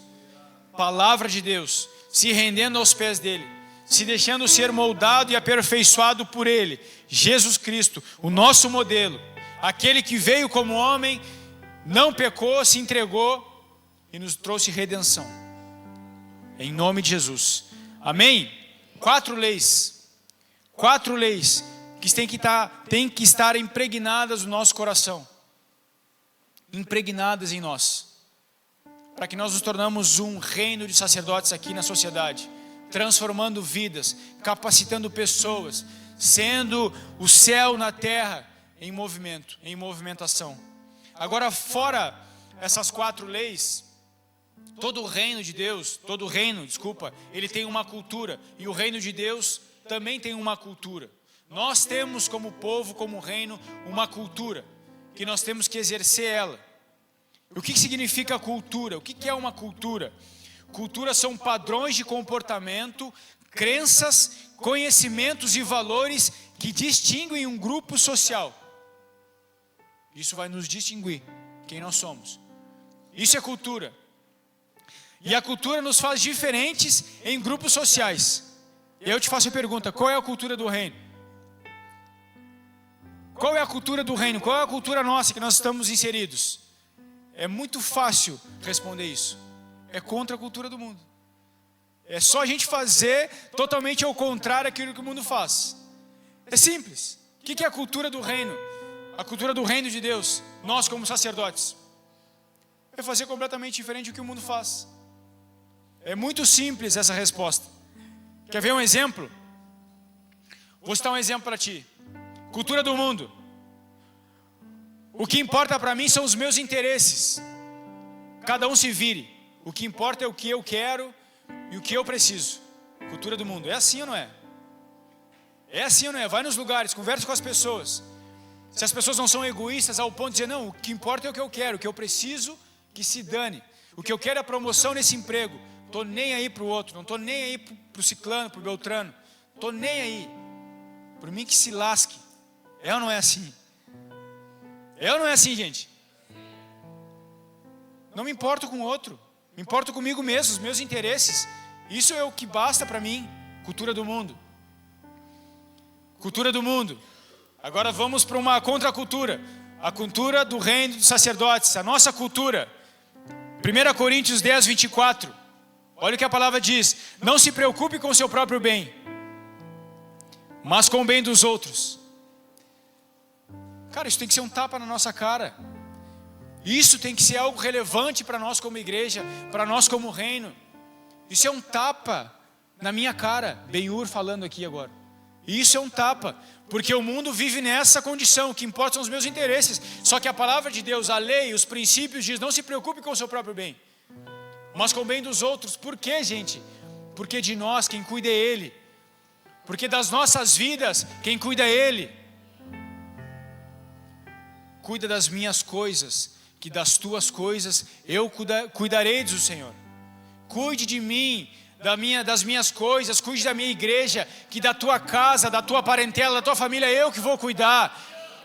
palavra de Deus, se rendendo aos pés dele, se deixando ser moldado e aperfeiçoado por ele, Jesus Cristo, o nosso modelo, aquele que veio como homem, não pecou, se entregou e nos trouxe redenção. Em nome de Jesus. Amém? 4 leis que têm que estar impregnadas no nosso coração, impregnadas em nós, para que nós nos tornamos um reino de sacerdotes aqui na sociedade, transformando vidas, capacitando pessoas, sendo o céu na terra em movimento, em movimentação. Agora, fora essas 4 leis, todo reino, ele tem uma cultura, e o reino de Deus também tem uma cultura. Nós temos como povo, como reino, uma cultura, que nós temos que exercer ela. O que significa cultura? O que é uma cultura? Cultura são padrões de comportamento, crenças, conhecimentos e valores que distinguem um grupo social. Isso vai nos distinguir, quem nós somos. Isso é cultura. E a cultura nos faz diferentes em grupos sociais. E eu te faço a pergunta, qual é a cultura do reino? Qual é a cultura do reino? Qual é a cultura nossa que nós estamos inseridos? É muito fácil responder isso. É contra a cultura do mundo. É só a gente fazer totalmente ao contrário daquilo que o mundo faz. É simples. O que é a cultura do reino? A cultura do reino de Deus, nós como sacerdotes, é fazer completamente diferente do que o mundo faz. É muito simples essa resposta. Quer ver um exemplo? Vou citar um exemplo para ti. Cultura do mundo. O que importa para mim são os meus interesses. Cada um se vire. O que importa é o que eu quero e o que eu preciso. Cultura do mundo. É assim ou não é? É assim ou não é? Vai nos lugares, conversa com as pessoas. Se as pessoas não são egoístas ao ponto de dizer, não, o que importa é o que eu quero, o que eu preciso, que se dane. O que eu quero é a promoção nesse emprego. Estou nem aí para o outro, não estou nem aí para o ciclano, para o beltrano. Estou nem aí. Por mim que se lasque. É ou não é assim? É ou não é assim, gente? Não me importo com o outro. Me importo comigo mesmo, os meus interesses. Isso é o que basta para mim. Cultura do mundo. Cultura do mundo. Agora vamos para uma contracultura. A cultura do reino dos sacerdotes. A nossa cultura. 1 Coríntios 10, 24. Olha o que a palavra diz. Não se preocupe com o seu próprio bem, mas com o bem dos outros. Cara, isso tem que ser um tapa na nossa cara. Isso tem que ser algo relevante para nós como igreja, para nós como reino. Isso é um tapa na minha cara. Ben-Hur falando aqui agora. Isso é um tapa, porque o mundo vive nessa condição, o que importa são os meus interesses. Só que a palavra de Deus, a lei, os princípios diz, não se preocupe com o seu próprio bem, mas com o bem dos outros. Por quê, gente? Porque de nós quem cuida é Ele. Porque das nossas vidas quem cuida é Ele. Cuida das minhas coisas, que das tuas coisas eu cuidarei, diz o Senhor. Cuide de mim, das minhas coisas, cuide da minha igreja, que da tua casa, da tua parentela, da tua família, eu que vou cuidar.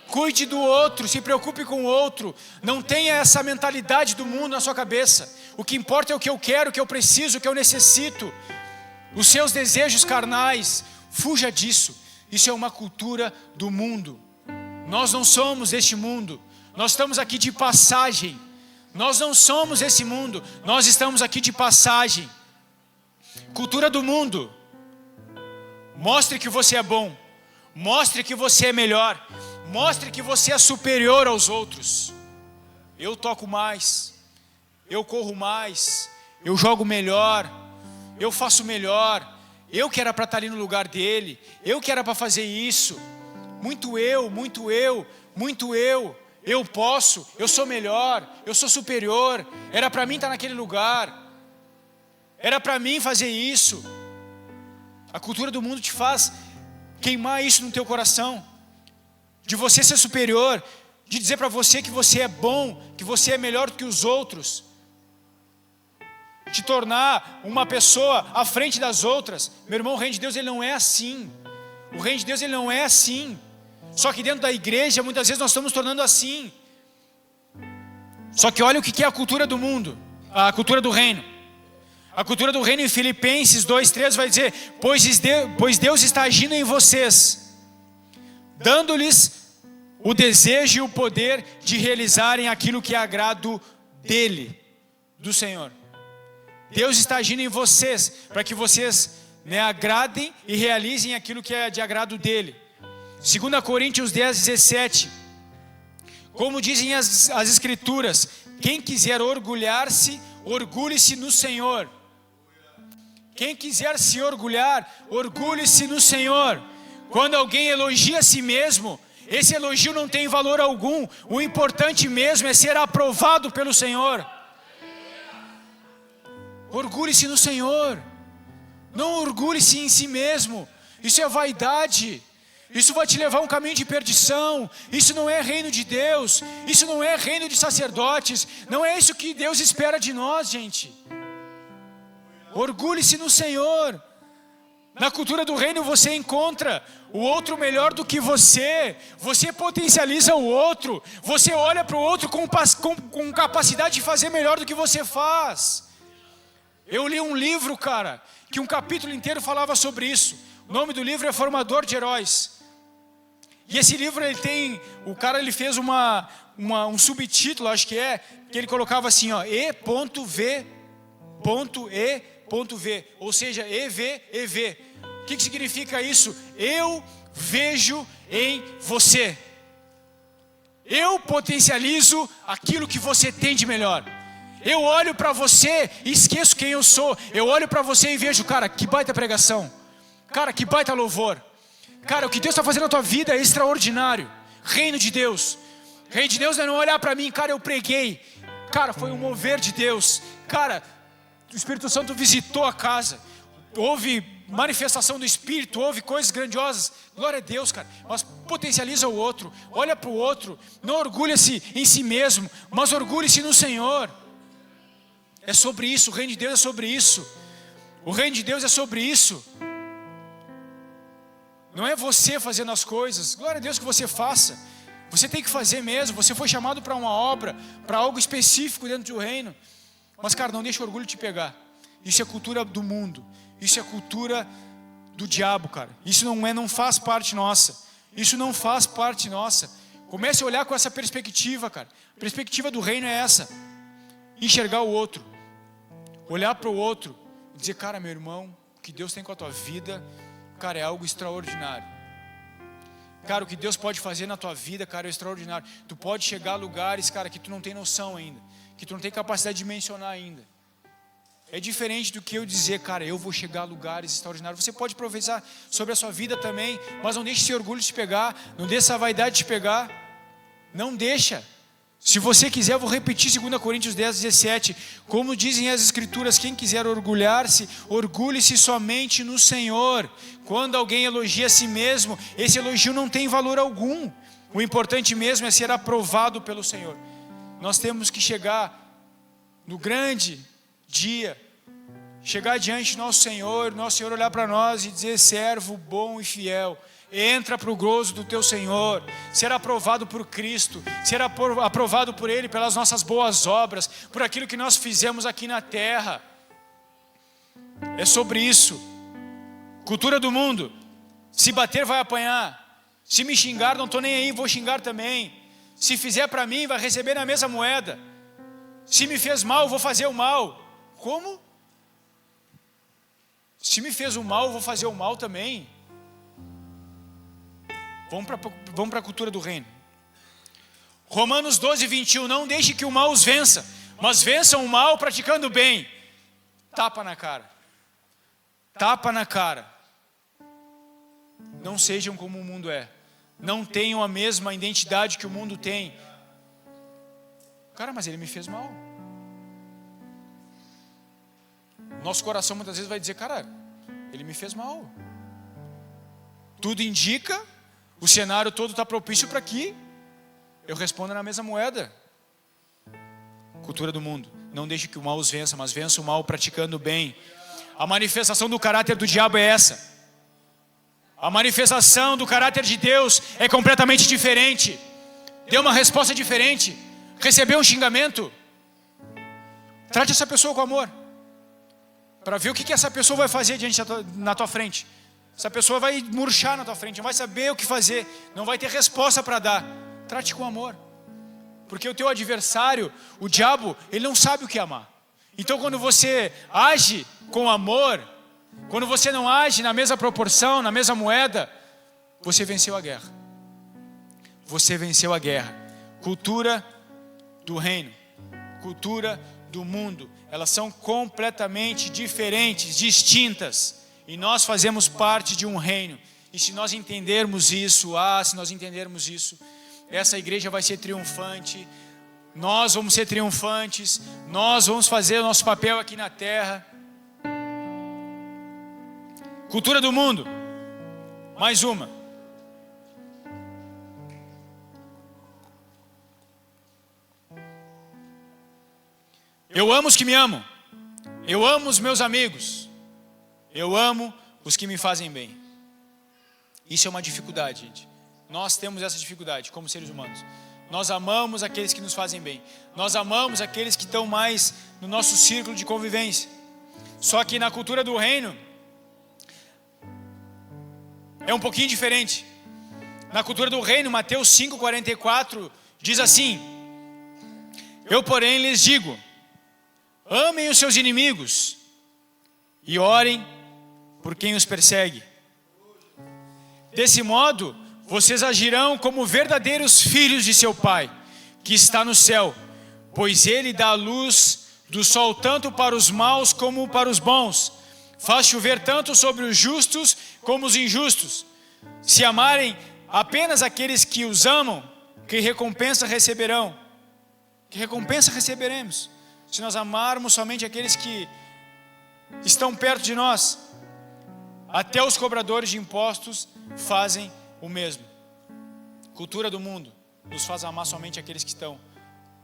Cuide do outro, se preocupe com o outro. Não tenha essa mentalidade do mundo na sua cabeça. O que importa é o que eu quero, o que eu preciso, o que eu necessito. Os seus desejos carnais, fuja disso. Isso é uma cultura do mundo. Nós não somos deste mundo. Nós estamos aqui de passagem. Nós não somos esse mundo. Nós estamos aqui de passagem. Cultura do mundo. Mostre que você é bom. Mostre que você é melhor. Mostre que você é superior aos outros. Eu toco mais. Eu corro mais. Eu jogo melhor. Eu faço melhor. Eu que era para estar ali no lugar dele. Eu que era para fazer isso. Muito eu, muito eu, muito eu. Eu posso, eu sou melhor, eu sou superior. Era para mim estar naquele lugar. Era para mim fazer isso. A cultura do mundo te faz queimar isso no teu coração. De você ser superior. De dizer para você que você é bom, que você é melhor do que os outros. Te tornar uma pessoa à frente das outras. Meu irmão, o reino de Deus ele não é assim. O reino de Deus ele não é assim. Só que dentro da igreja muitas vezes nós estamos tornando assim. Só que olha o que é a cultura do mundo. A cultura do reino. A cultura do reino em Filipenses 2:3 vai dizer: pois Deus está agindo em vocês, dando-lhes o desejo e o poder de realizarem aquilo que é agrado dele, do Senhor. Deus está agindo em vocês, para que vocês agradem e realizem aquilo que é de agrado dele. 2 Coríntios 10:17, como dizem as Escrituras: quem quiser orgulhar-se, orgulhe-se no Senhor. Quem quiser se orgulhar, orgulhe-se no Senhor. Quando alguém elogia a si mesmo, esse elogio não tem valor algum. O importante mesmo é ser aprovado pelo Senhor. Orgulhe-se no Senhor. Não orgulhe-se em si mesmo. Isso é vaidade. Isso vai te levar a um caminho de perdição. Isso não é reino de Deus. Isso não é reino de sacerdotes. Não é isso que Deus espera de nós, gente. Orgulhe-se no Senhor. Na cultura do reino você encontra o outro melhor do que você. Você potencializa o outro. Você olha para o outro com capacidade de fazer melhor do que você faz. Eu li um livro, cara, que um capítulo inteiro falava sobre isso. O nome do livro é Formador de Heróis. E esse livro ele fez um subtítulo, acho que ele colocava assim, ó, E.V. Ou seja, EV. O que significa isso? Eu vejo em você. Eu potencializo aquilo que você tem de melhor. Eu olho para você e esqueço quem eu sou. Eu olho para você e vejo, cara, que baita pregação. Cara, que baita louvor. Cara, o que Deus está fazendo na tua vida é extraordinário. Reino de Deus. Reino de Deus é não olhar para mim, cara, eu preguei. Cara, foi um mover de Deus. Cara, o Espírito Santo visitou a casa. Houve manifestação do Espírito, houve coisas grandiosas. Glória a Deus, cara. Mas potencializa o outro. Olha para o outro. Não orgulha-se em si mesmo, mas orgulhe-se no Senhor. É sobre isso. O reino de Deus é sobre isso. O reino de Deus é sobre isso. Não é você fazendo as coisas. Glória a Deus que você faça. Você tem que fazer mesmo. Você foi chamado para uma obra, para algo específico dentro do reino. Mas, cara, não deixa o orgulho te pegar. Isso é cultura do mundo. Isso é cultura do diabo, cara. Isso não faz parte nossa. Isso não faz parte nossa. Comece a olhar com essa perspectiva, cara. A perspectiva do reino é essa. Enxergar o outro. Olhar para o outro. Dizer, cara, meu irmão, o que Deus tem com a tua vida, cara, é algo extraordinário. Cara, o que Deus pode fazer na tua vida, cara, é extraordinário. Tu pode chegar a lugares, cara, que tu não tem noção ainda. Que tu não tem capacidade de mencionar ainda. É diferente do que eu dizer, cara, eu vou chegar a lugares extraordinários. Você pode profetizar sobre a sua vida também, mas não deixe esse orgulho te pegar, não deixe essa vaidade te pegar. Não deixa. Se você quiser, eu vou repetir 2 Coríntios 10:17. Como dizem as Escrituras, quem quiser orgulhar-se, orgulhe-se somente no Senhor. Quando alguém elogia a si mesmo, esse elogio não tem valor algum. O importante mesmo é ser aprovado pelo Senhor. Nós temos que chegar no grande dia, chegar diante do nosso Senhor olhar para nós e dizer, servo bom e fiel, entra para o gozo do teu Senhor, ser aprovado por Cristo, ser aprovado por Ele pelas nossas boas obras, por aquilo que nós fizemos aqui na terra. É sobre isso. Cultura do mundo. Se bater vai apanhar, se me xingar não estou nem aí, vou xingar também. Se fizer para mim vai receber na mesma moeda. Se me fez mal, vou fazer o mal. Como? Se me fez o mal, vou fazer o mal também. Vamos para a cultura do reino. Romanos 12:21. Não deixe que o mal os vença, mas vençam o mal praticando o bem. Tapa na cara. Tapa na cara. Não sejam como o mundo é. Não tenham a mesma identidade que o mundo tem. Cara, mas ele me fez mal. Nosso coração muitas vezes vai dizer, cara, ele me fez mal. Tudo indica, o cenário todo está propício para que eu responda na mesma moeda. Cultura do mundo. Não deixe que o mal os vença, mas vença o mal praticando o bem. A manifestação do caráter do diabo é essa. A manifestação do caráter de Deus é completamente diferente. Dê uma resposta diferente. Recebeu um xingamento? Trate essa pessoa com amor. para ver o que essa pessoa vai fazer na tua frente. Essa pessoa vai murchar na tua frente, não vai saber o que fazer, não vai ter resposta para dar. Trate com amor. Porque o teu adversário, o diabo, ele não sabe o que é amar. Então quando você age com amor, quando você não age na mesma proporção, na mesma moeda, você venceu a guerra. Você venceu a guerra. Cultura do reino, cultura do mundo, elas são completamente diferentes, distintas. E nós fazemos parte de um reino. E se nós entendermos isso, essa igreja vai ser triunfante. Nós vamos ser triunfantes. Nós vamos fazer o nosso papel aqui na terra. Cultura do mundo. Mais uma. Eu amo os que me amam. Eu amo os meus amigos. Eu amo os que me fazem bem. Isso é uma dificuldade, gente. Nós temos essa dificuldade como seres humanos. Nós amamos aqueles que nos fazem bem. Nós amamos aqueles que estão mais no nosso círculo de convivência. Só que na cultura do reino é um pouquinho diferente. Na cultura do reino, Mateus 5,44 diz assim: eu, porém, lhes digo: amem os seus inimigos e orem por quem os persegue. Desse modo, vocês agirão como verdadeiros filhos de seu Pai, que está no céu, pois Ele dá a luz do sol tanto para os maus como para os bons. Faz chover tanto sobre os justos como os injustos. Se amarem apenas aqueles que os amam, que recompensa receberão? Que recompensa receberemos? Se nós amarmos somente aqueles que estão perto de nós. Até os cobradores de impostos fazem o mesmo. Cultura do mundo nos faz amar somente aqueles que estão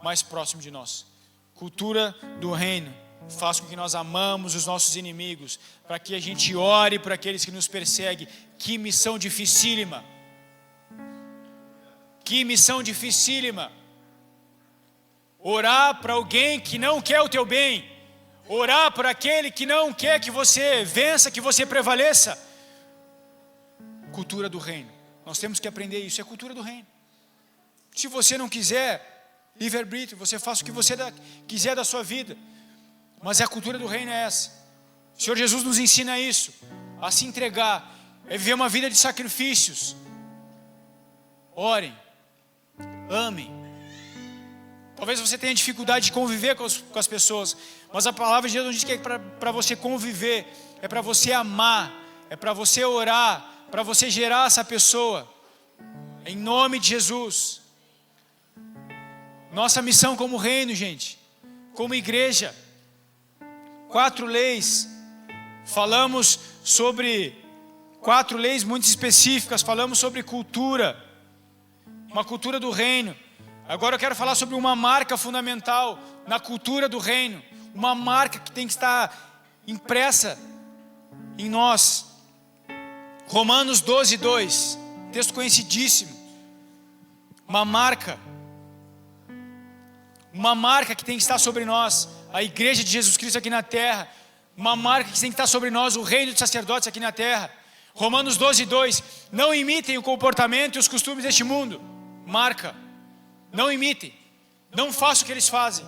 mais próximos de nós. Cultura do reino faz com que nós amamos os nossos inimigos, para que a gente ore por aqueles que nos perseguem. Que missão dificílima. Que missão dificílima. Orar para alguém que não quer o teu bem. Orar por aquele que não quer que você vença, que você prevaleça. Cultura do reino. Nós temos que aprender isso, é cultura do reino. Se você não quiser, livre-arbítrio, você faça o que você quiser da sua vida. Mas a cultura do reino é essa. O Senhor Jesus nos ensina isso, a se entregar, é viver uma vida de sacrifícios. Orem, amem. Talvez você tenha dificuldade de conviver com as pessoas, mas a palavra de Deus não diz que é para você conviver, é para você amar, é para você orar, para você gerar essa pessoa, em nome de Jesus. Nossa missão como reino, gente, como igreja, 4 leis, falamos sobre 4 leis muito específicas, falamos sobre cultura, uma cultura do reino. Agora eu quero falar sobre uma marca fundamental na cultura do reino, uma marca que tem que estar impressa em nós. Romanos 12:2, texto conhecidíssimo. Uma marca que tem que estar sobre nós, a igreja de Jesus Cristo aqui na terra, uma marca que tem que estar sobre nós, o reino de sacerdotes aqui na terra. Romanos 12:2, não imitem o comportamento e os costumes deste mundo. Marca, não imitem, não façam o que eles fazem,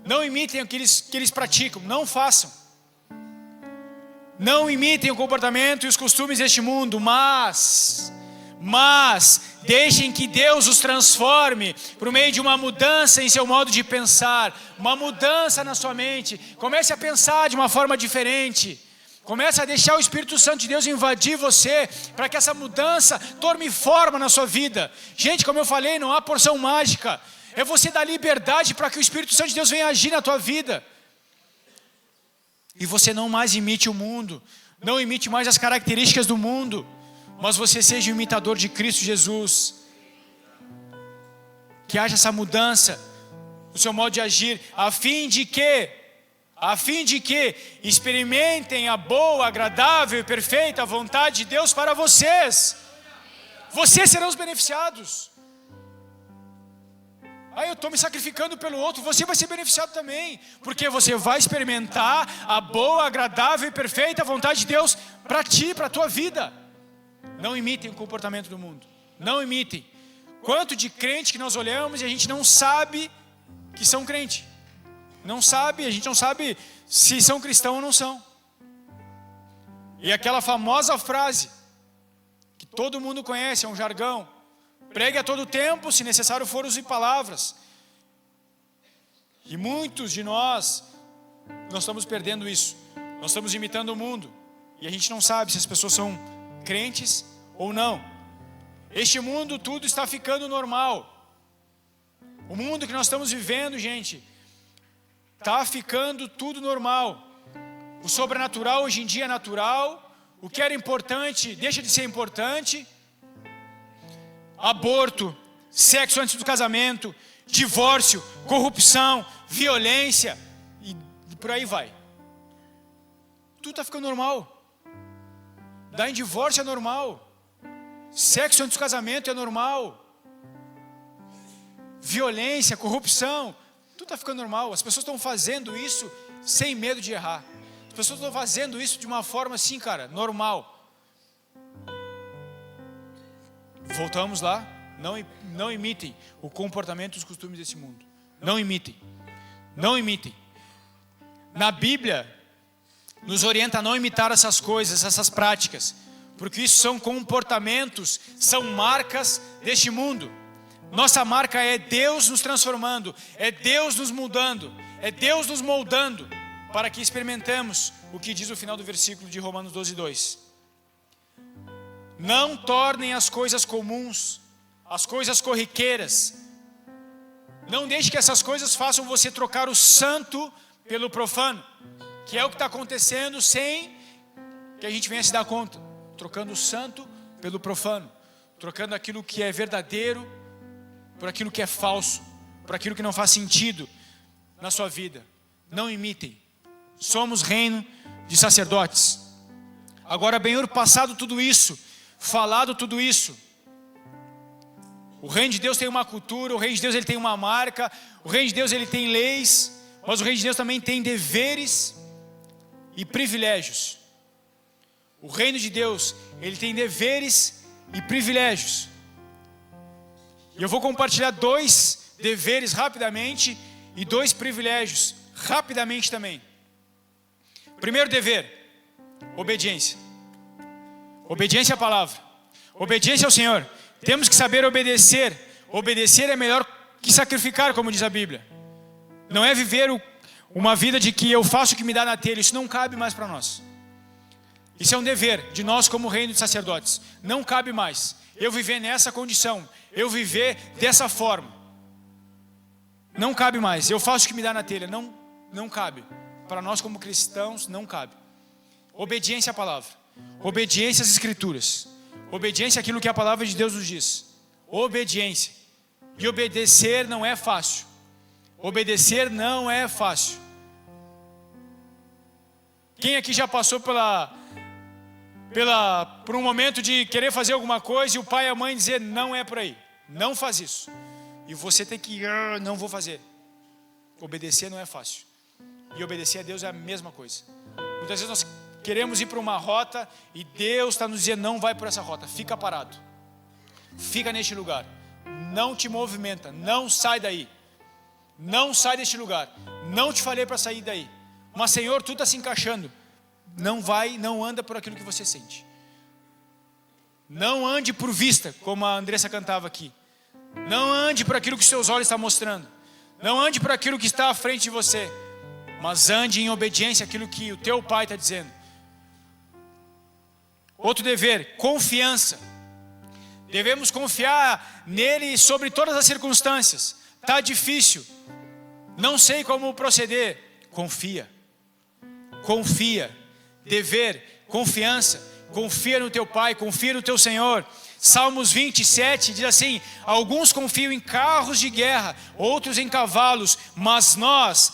não imitem o que eles praticam, não façam. Não imitem o comportamento e os costumes deste mundo, mas deixem que Deus os transforme por meio de uma mudança em seu modo de pensar, uma mudança na sua mente. Comece a pensar de uma forma diferente. Comece a deixar o Espírito Santo de Deus invadir você, para que essa mudança tome forma na sua vida. Gente, como eu falei, não há porção mágica. É você dar liberdade para que o Espírito Santo de Deus venha agir na tua vida. E você não mais imite o mundo, não imite mais as características do mundo, mas você seja um imitador de Cristo Jesus. Que haja essa mudança no seu modo de agir, a fim de que experimentem a boa, agradável e perfeita vontade de Deus para vocês. Vocês serão os beneficiados. eu estou me sacrificando pelo outro, você vai ser beneficiado também, porque você vai experimentar a boa, agradável e perfeita vontade de Deus para ti, para a tua vida. Não imitem o comportamento do mundo, não imitem. Quanto de crente que nós olhamos e a gente não sabe que são crente, a gente não sabe se são cristãos ou não são. E aquela famosa frase, que todo mundo conhece, é um jargão: pregue a todo tempo, se necessário for use palavras. E muitos de nós estamos perdendo isso. Nós estamos imitando o mundo. E a gente não sabe se as pessoas são crentes ou não. Este mundo, tudo está ficando normal. O mundo que nós estamos vivendo, gente, está ficando tudo normal. O sobrenatural hoje em dia é natural. O que era importante deixa de ser importante. Aborto, sexo antes do casamento, divórcio, corrupção, violência e por aí vai. Tudo está ficando normal. Dar em divórcio é normal. Sexo antes do casamento é normal. Violência, corrupção, tudo está ficando normal. As pessoas estão fazendo isso sem medo de errar. As pessoas estão fazendo isso de uma forma assim, cara, normal. Voltamos lá. Não imitem o comportamento e os costumes desse mundo. Não imitem. Na Bíblia, nos orienta a não imitar essas coisas, essas práticas, porque isso são comportamentos, são marcas deste mundo. Nossa marca é Deus nos transformando, é Deus nos mudando, é Deus nos moldando, para que experimentemos o que diz o final do versículo de Romanos 12:2. Não tornem as coisas comuns, as coisas corriqueiras. Não deixe que essas coisas façam você trocar o santo pelo profano, que é o que está acontecendo sem que a gente venha se dar conta. Trocando o santo pelo profano, trocando aquilo que é verdadeiro por aquilo que é falso, por aquilo que não faz sentido na sua vida. Não imitem. Somos reino de sacerdotes. Agora, bem, passado tudo isso, falado tudo isso, o reino de Deus tem uma cultura, o reino de Deus ele tem uma marca, o reino de Deus ele tem leis, mas o reino de Deus também tem deveres e privilégios. O reino de Deus ele tem deveres e privilégios. E eu vou compartilhar 2 deveres rapidamente e 2 privilégios rapidamente também. Primeiro dever, obediência. Obediência à palavra. Obediência ao Senhor. Temos que saber obedecer. Obedecer é melhor que sacrificar, como diz a Bíblia. Não é viver uma vida de que eu faço o que me dá na telha. Isso não cabe mais para nós. Isso é um dever de nós como reino de sacerdotes. Não cabe mais eu viver nessa condição, eu viver dessa forma. Não cabe mais. Eu faço o que me dá na telha. Não cabe. Para nós como cristãos, não cabe. Obediência à palavra. Obediência às escrituras. Obediência àquilo que a palavra de Deus nos diz. Obediência. E obedecer não é fácil. Obedecer não é fácil. Quem aqui já passou por um momento de querer fazer alguma coisa e o pai e a mãe dizer não é por aí, não faz isso, e você tem que não vou fazer. Obedecer não é fácil, e obedecer a Deus é a mesma coisa. Muitas vezes nós queremos ir para uma rota e Deus está nos dizendo não vai por essa rota, fica parado, fica neste lugar, não te movimenta, não sai daí, não sai deste lugar, não te falei para sair daí, mas Senhor, tudo está se encaixando. Não vai, não anda por aquilo que você sente. Não ande por vista, como a Andressa cantava aqui. Não ande por aquilo que os seus olhos estão mostrando. Não ande por aquilo que está à frente de você. Mas ande em obediência àquilo que o teu pai está dizendo. Outro dever, confiança. Devemos confiar nele sobre todas as circunstâncias. Está difícil, não sei como proceder. Confia. Dever, confiança, confia no teu Pai, confia no teu Senhor. Salmos 27 diz assim: alguns confiam em carros de guerra, outros em cavalos, mas nós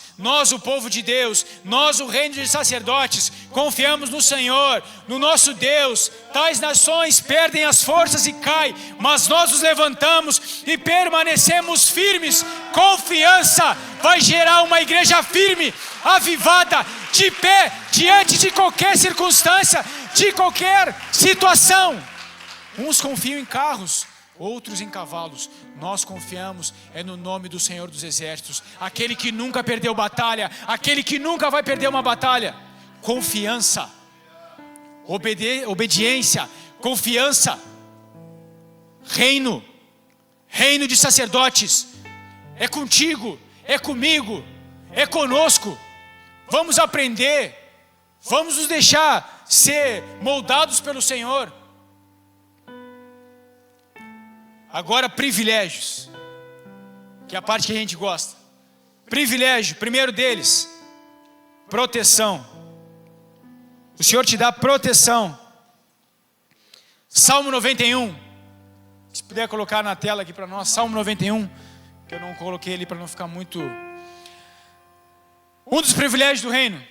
o povo de Deus, nós o reino de sacerdotes, confiamos no Senhor, no nosso Deus. Tais nações perdem as forças e caem, mas nós os levantamos e permanecemos firmes. Confiança vai gerar uma igreja firme, avivada, de pé, diante de qualquer circunstância, de qualquer situação. Uns confiam em carros, outros em cavalos. Nós confiamos no nome do Senhor dos Exércitos, aquele que nunca perdeu batalha, aquele que nunca vai perder uma batalha. Confiança, obediência, confiança. Reino de sacerdotes, é contigo, é comigo, é conosco. Vamos aprender, vamos nos deixar ser moldados pelo Senhor. Agora, privilégios, que é a parte que a gente gosta. Privilégio, primeiro deles, proteção. O Senhor te dá proteção. Salmo 91, se puder colocar na tela aqui para nós, Salmo 91, que eu não coloquei ali para não ficar muito... Um dos privilégios do reino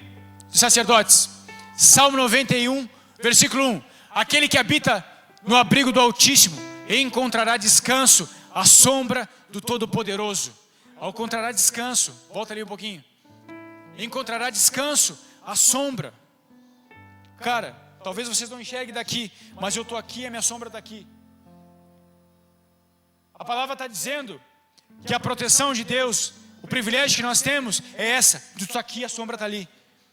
dos sacerdotes, Salmo 91, versículo 1. Aquele que habita no abrigo do Altíssimo encontrará descanso à sombra do Todo-Poderoso. Encontrará descanso, volta ali um pouquinho. Encontrará descanso à sombra. Cara, talvez vocês não enxerguem daqui, mas eu estou aqui e a minha sombra está aqui. A palavra está dizendo que a proteção de Deus, o privilégio que nós temos é essa: de tu estar aqui, a sombra está ali.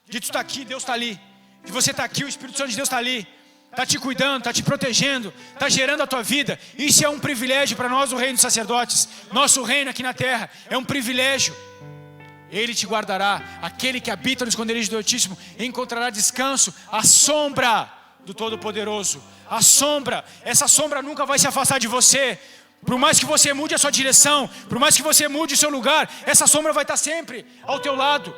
De tu estar aqui, Deus está ali. De você estar aqui, o Espírito Santo de Deus está ali. Está te cuidando, está te protegendo, está gerando a tua vida. Isso é um privilégio para nós, o reino dos sacerdotes. Nosso reino aqui na terra é um privilégio. Ele te guardará. Aquele que habita no esconderijo do Altíssimo encontrará descanso à sombra do Todo-Poderoso. A sombra, essa sombra nunca vai se afastar de você. Por mais que você mude a sua direção, por mais que você mude o seu lugar, essa sombra vai estar sempre ao teu lado.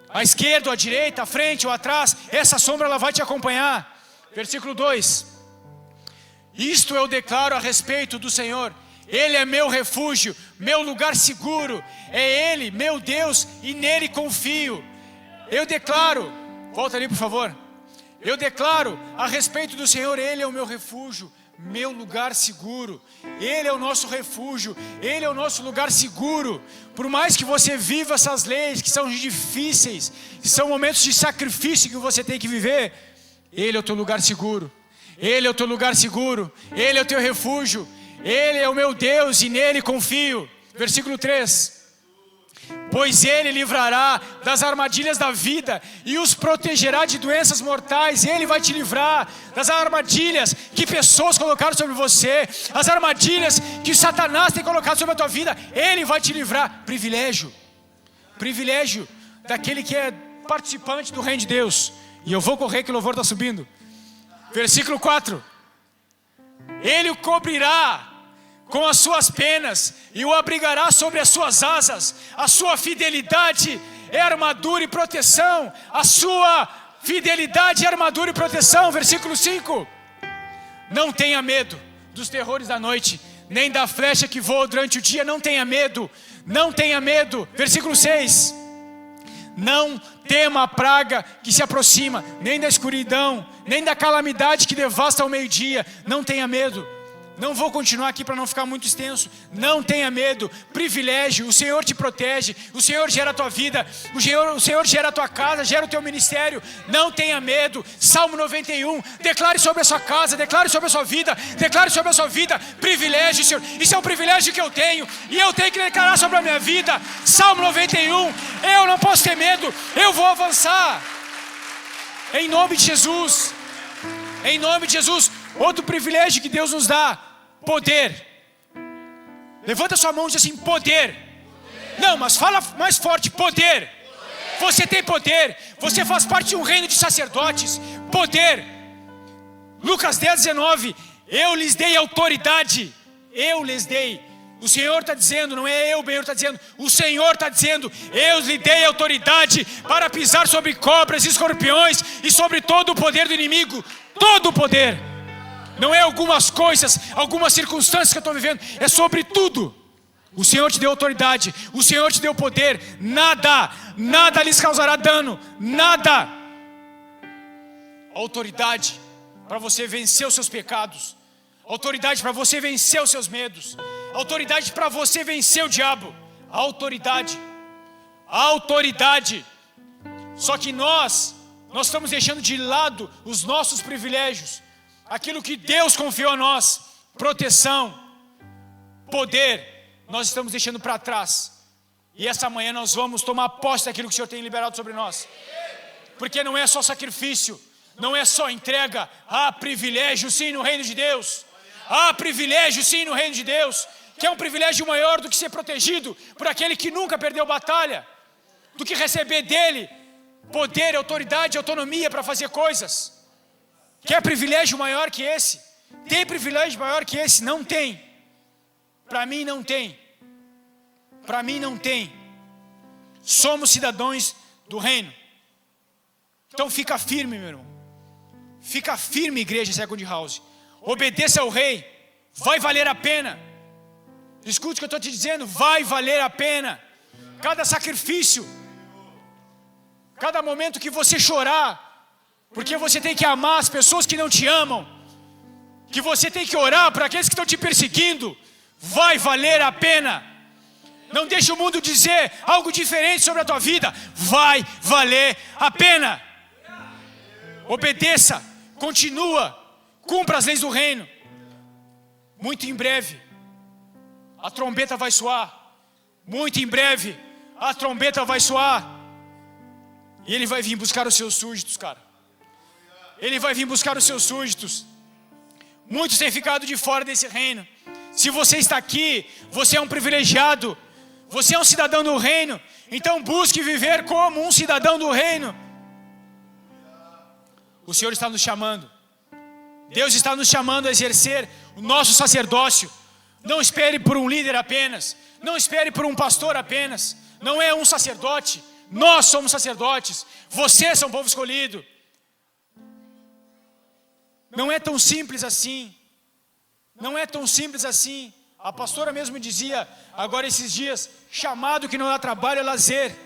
À esquerda, ou à direita, à frente ou atrás, essa sombra ela vai te acompanhar. Versículo 2: isto eu declaro a respeito do Senhor: Ele é meu refúgio, meu lugar seguro, é Ele, meu Deus, e nele confio. Eu declaro, volta ali por favor. Eu declaro a respeito do Senhor: Ele é o meu refúgio, meu lugar seguro. Ele é o nosso refúgio, Ele é o nosso lugar seguro. Por mais que você viva essas leis que são difíceis, que são momentos de sacrifício que você tem que viver, Ele é o teu lugar seguro. Ele é o teu lugar seguro. Ele é o teu refúgio. Ele é o meu Deus e nele confio. Versículo 3: pois Ele livrará das armadilhas da vida e os protegerá de doenças mortais. Ele vai te livrar das armadilhas que pessoas colocaram sobre você, as armadilhas que Satanás tem colocado sobre a tua vida. Ele vai te livrar. Privilégio daquele que é participante do reino de Deus. E eu vou correr que o louvor está subindo. Versículo 4: Ele o cobrirá com as suas penas e o abrigará sobre as suas asas. A sua fidelidade é armadura e proteção. A sua fidelidade é armadura e proteção. Versículo 5: não tenha medo dos terrores da noite, nem da flecha que voa durante o dia. Não tenha medo, não tenha medo. Versículo 6: não tema a praga que se aproxima, nem da escuridão, nem da calamidade que devasta ao meio-dia. Não tenha medo. Não vou continuar aqui para não ficar muito extenso. Não tenha medo. Privilégio, o Senhor te protege, o Senhor gera a tua vida, o Senhor gera a tua casa, gera o teu ministério. Não tenha medo. Salmo 91, declare sobre a sua casa, declare sobre a sua vida, declare sobre a sua vida. Privilégio, Senhor, isso é um privilégio que eu tenho, e eu tenho que declarar sobre a minha vida. Salmo 91, eu não posso ter medo, eu vou avançar. Em nome de Jesus. Em nome de Jesus. Outro privilégio que Deus nos dá: poder. Levanta sua mão e diz assim: poder. Não, mas fala mais forte: poder. Você tem poder. Você faz parte de um reino de sacerdotes. Poder. Lucas 10:19: eu lhes dei autoridade. Eu lhes dei. O Senhor está dizendo, não é eu, o Senhor está dizendo. O Senhor está dizendo: eu lhe dei autoridade para pisar sobre cobras e escorpiões e sobre todo o poder do inimigo. Todo o poder. Não é algumas coisas, algumas circunstâncias que eu estou vivendo. É sobre tudo. O Senhor te deu autoridade. O Senhor te deu poder. Nada lhes causará dano. Nada. Autoridade para você vencer os seus pecados. Autoridade para você vencer os seus medos. Autoridade para você vencer o diabo. Autoridade. Só que nós estamos deixando de lado os nossos privilégios. Aquilo que Deus confiou a nós. Proteção, poder, nós estamos deixando para trás. E essa manhã nós vamos tomar posse daquilo que o Senhor tem liberado sobre nós. Porque não é só sacrifício, não é só entrega. Há privilégio sim no reino de Deus. Há privilégio sim no reino de Deus. Que é um privilégio maior do que ser protegido por aquele que nunca perdeu batalha. Do que receber dele poder, autoridade, autonomia para fazer coisas. Quer privilégio maior que esse? Tem privilégio maior que esse? Não tem. Para mim não tem. Para mim não tem. Somos cidadãos do reino. Então fica firme, meu irmão. Fica firme, igreja Second House. Obedeça ao rei. Vai valer a pena. Escute o que eu estou te dizendo. Vai valer a pena. Cada sacrifício, cada momento que você chorar, porque você tem que amar as pessoas que não te amam, que você tem que orar para aqueles que estão te perseguindo, vai valer a pena. Não deixe o mundo dizer algo diferente sobre a tua vida. Vai valer a pena. Obedeça, continua, cumpra as leis do reino. Muito em breve a trombeta vai soar. Muito em breve a trombeta vai soar. E ele vai vir buscar os seus súditos, cara. Ele vai vir buscar os seus súditos. Muitos têm ficado de fora desse reino. Se você está aqui, você é um privilegiado. Você é um cidadão do reino. Então busque viver como um cidadão do reino. O Senhor está nos chamando. Deus está nos chamando a exercer o nosso sacerdócio. Não espere por um líder apenas. Não espere por um pastor apenas. Não é um sacerdote. Nós somos sacerdotes. Vocês são povo escolhido. Não é tão simples assim. Não é tão simples assim. A pastora mesmo dizia, agora esses dias, chamado que não dá trabalho é lazer.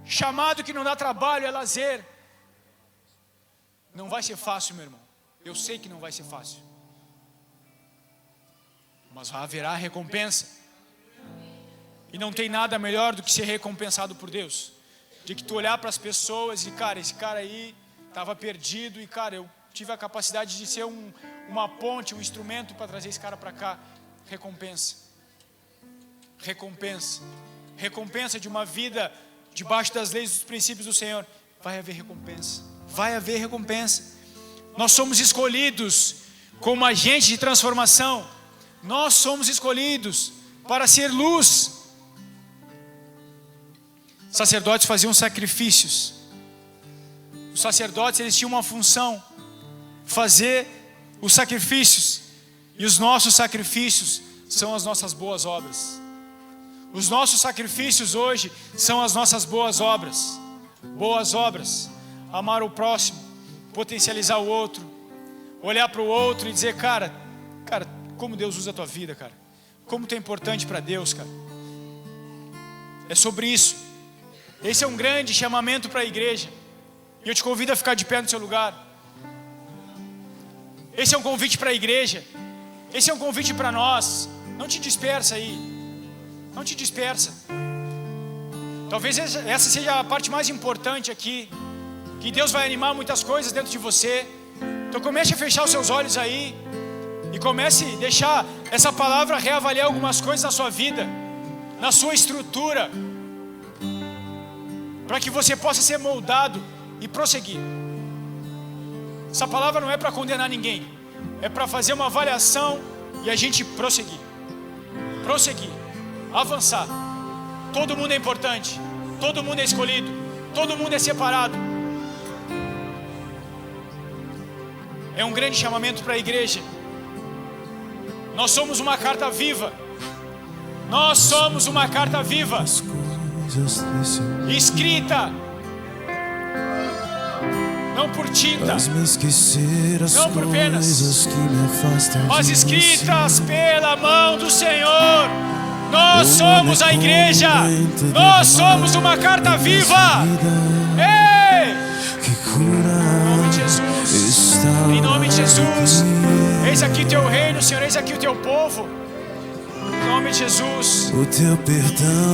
Chamado que não dá trabalho é lazer. Não vai ser fácil, meu irmão. Eu sei que não vai ser fácil. Mas haverá recompensa. E não tem nada melhor do que ser recompensado por Deus. De que tu olhar para as pessoas e, cara, esse cara aí estava perdido e, cara, eu tive a capacidade de ser uma ponte, um instrumento para trazer esse cara para cá. Recompensa. Recompensa. Recompensa de uma vida debaixo das leis e dos princípios do Senhor. Vai haver recompensa. Vai haver recompensa. Nós somos escolhidos como agentes de transformação. Nós somos escolhidos para ser luz. Os sacerdotes faziam sacrifícios. Os sacerdotes, eles tinham uma função: fazer os sacrifícios. E os nossos sacrifícios são as nossas boas obras. Os nossos sacrifícios hoje são as nossas boas obras. Boas obras. Amar o próximo, potencializar o outro, olhar para o outro e dizer, cara, como Deus usa a tua vida, cara. Como tu é importante para Deus, cara. É sobre isso. Esse é um grande chamamento para a igreja. E eu te convido a ficar de pé no seu lugar. Esse é um convite para a igreja. Esse é um convite para nós. Não te dispersa aí. Não te dispersa. Talvez essa seja a parte mais importante aqui. Que Deus vai animar muitas coisas dentro de você. Então comece a fechar os seus olhos aí. E comece a deixar essa palavra reavaliar algumas coisas na sua vida. Na sua estrutura. Para que você possa ser moldado e prosseguir. Essa palavra não é para condenar ninguém. É para fazer uma avaliação e a gente prosseguir. Prosseguir. Avançar. Todo mundo é importante. Todo mundo é escolhido. Todo mundo é separado. É um grande chamamento para a igreja. Nós somos uma carta viva. Nós somos uma carta viva. Escrita não por tinta, Faz-me esquecer as não por penas, coisas que me afastam mas de escritas você. pela mão do Senhor. Nós somos a igreja, nós somos uma carta viva. Ei! Em nome de Jesus, em nome de Jesus, eis aqui teu reino, Senhor, eis aqui o teu povo. Em nome de Jesus. O teu perdão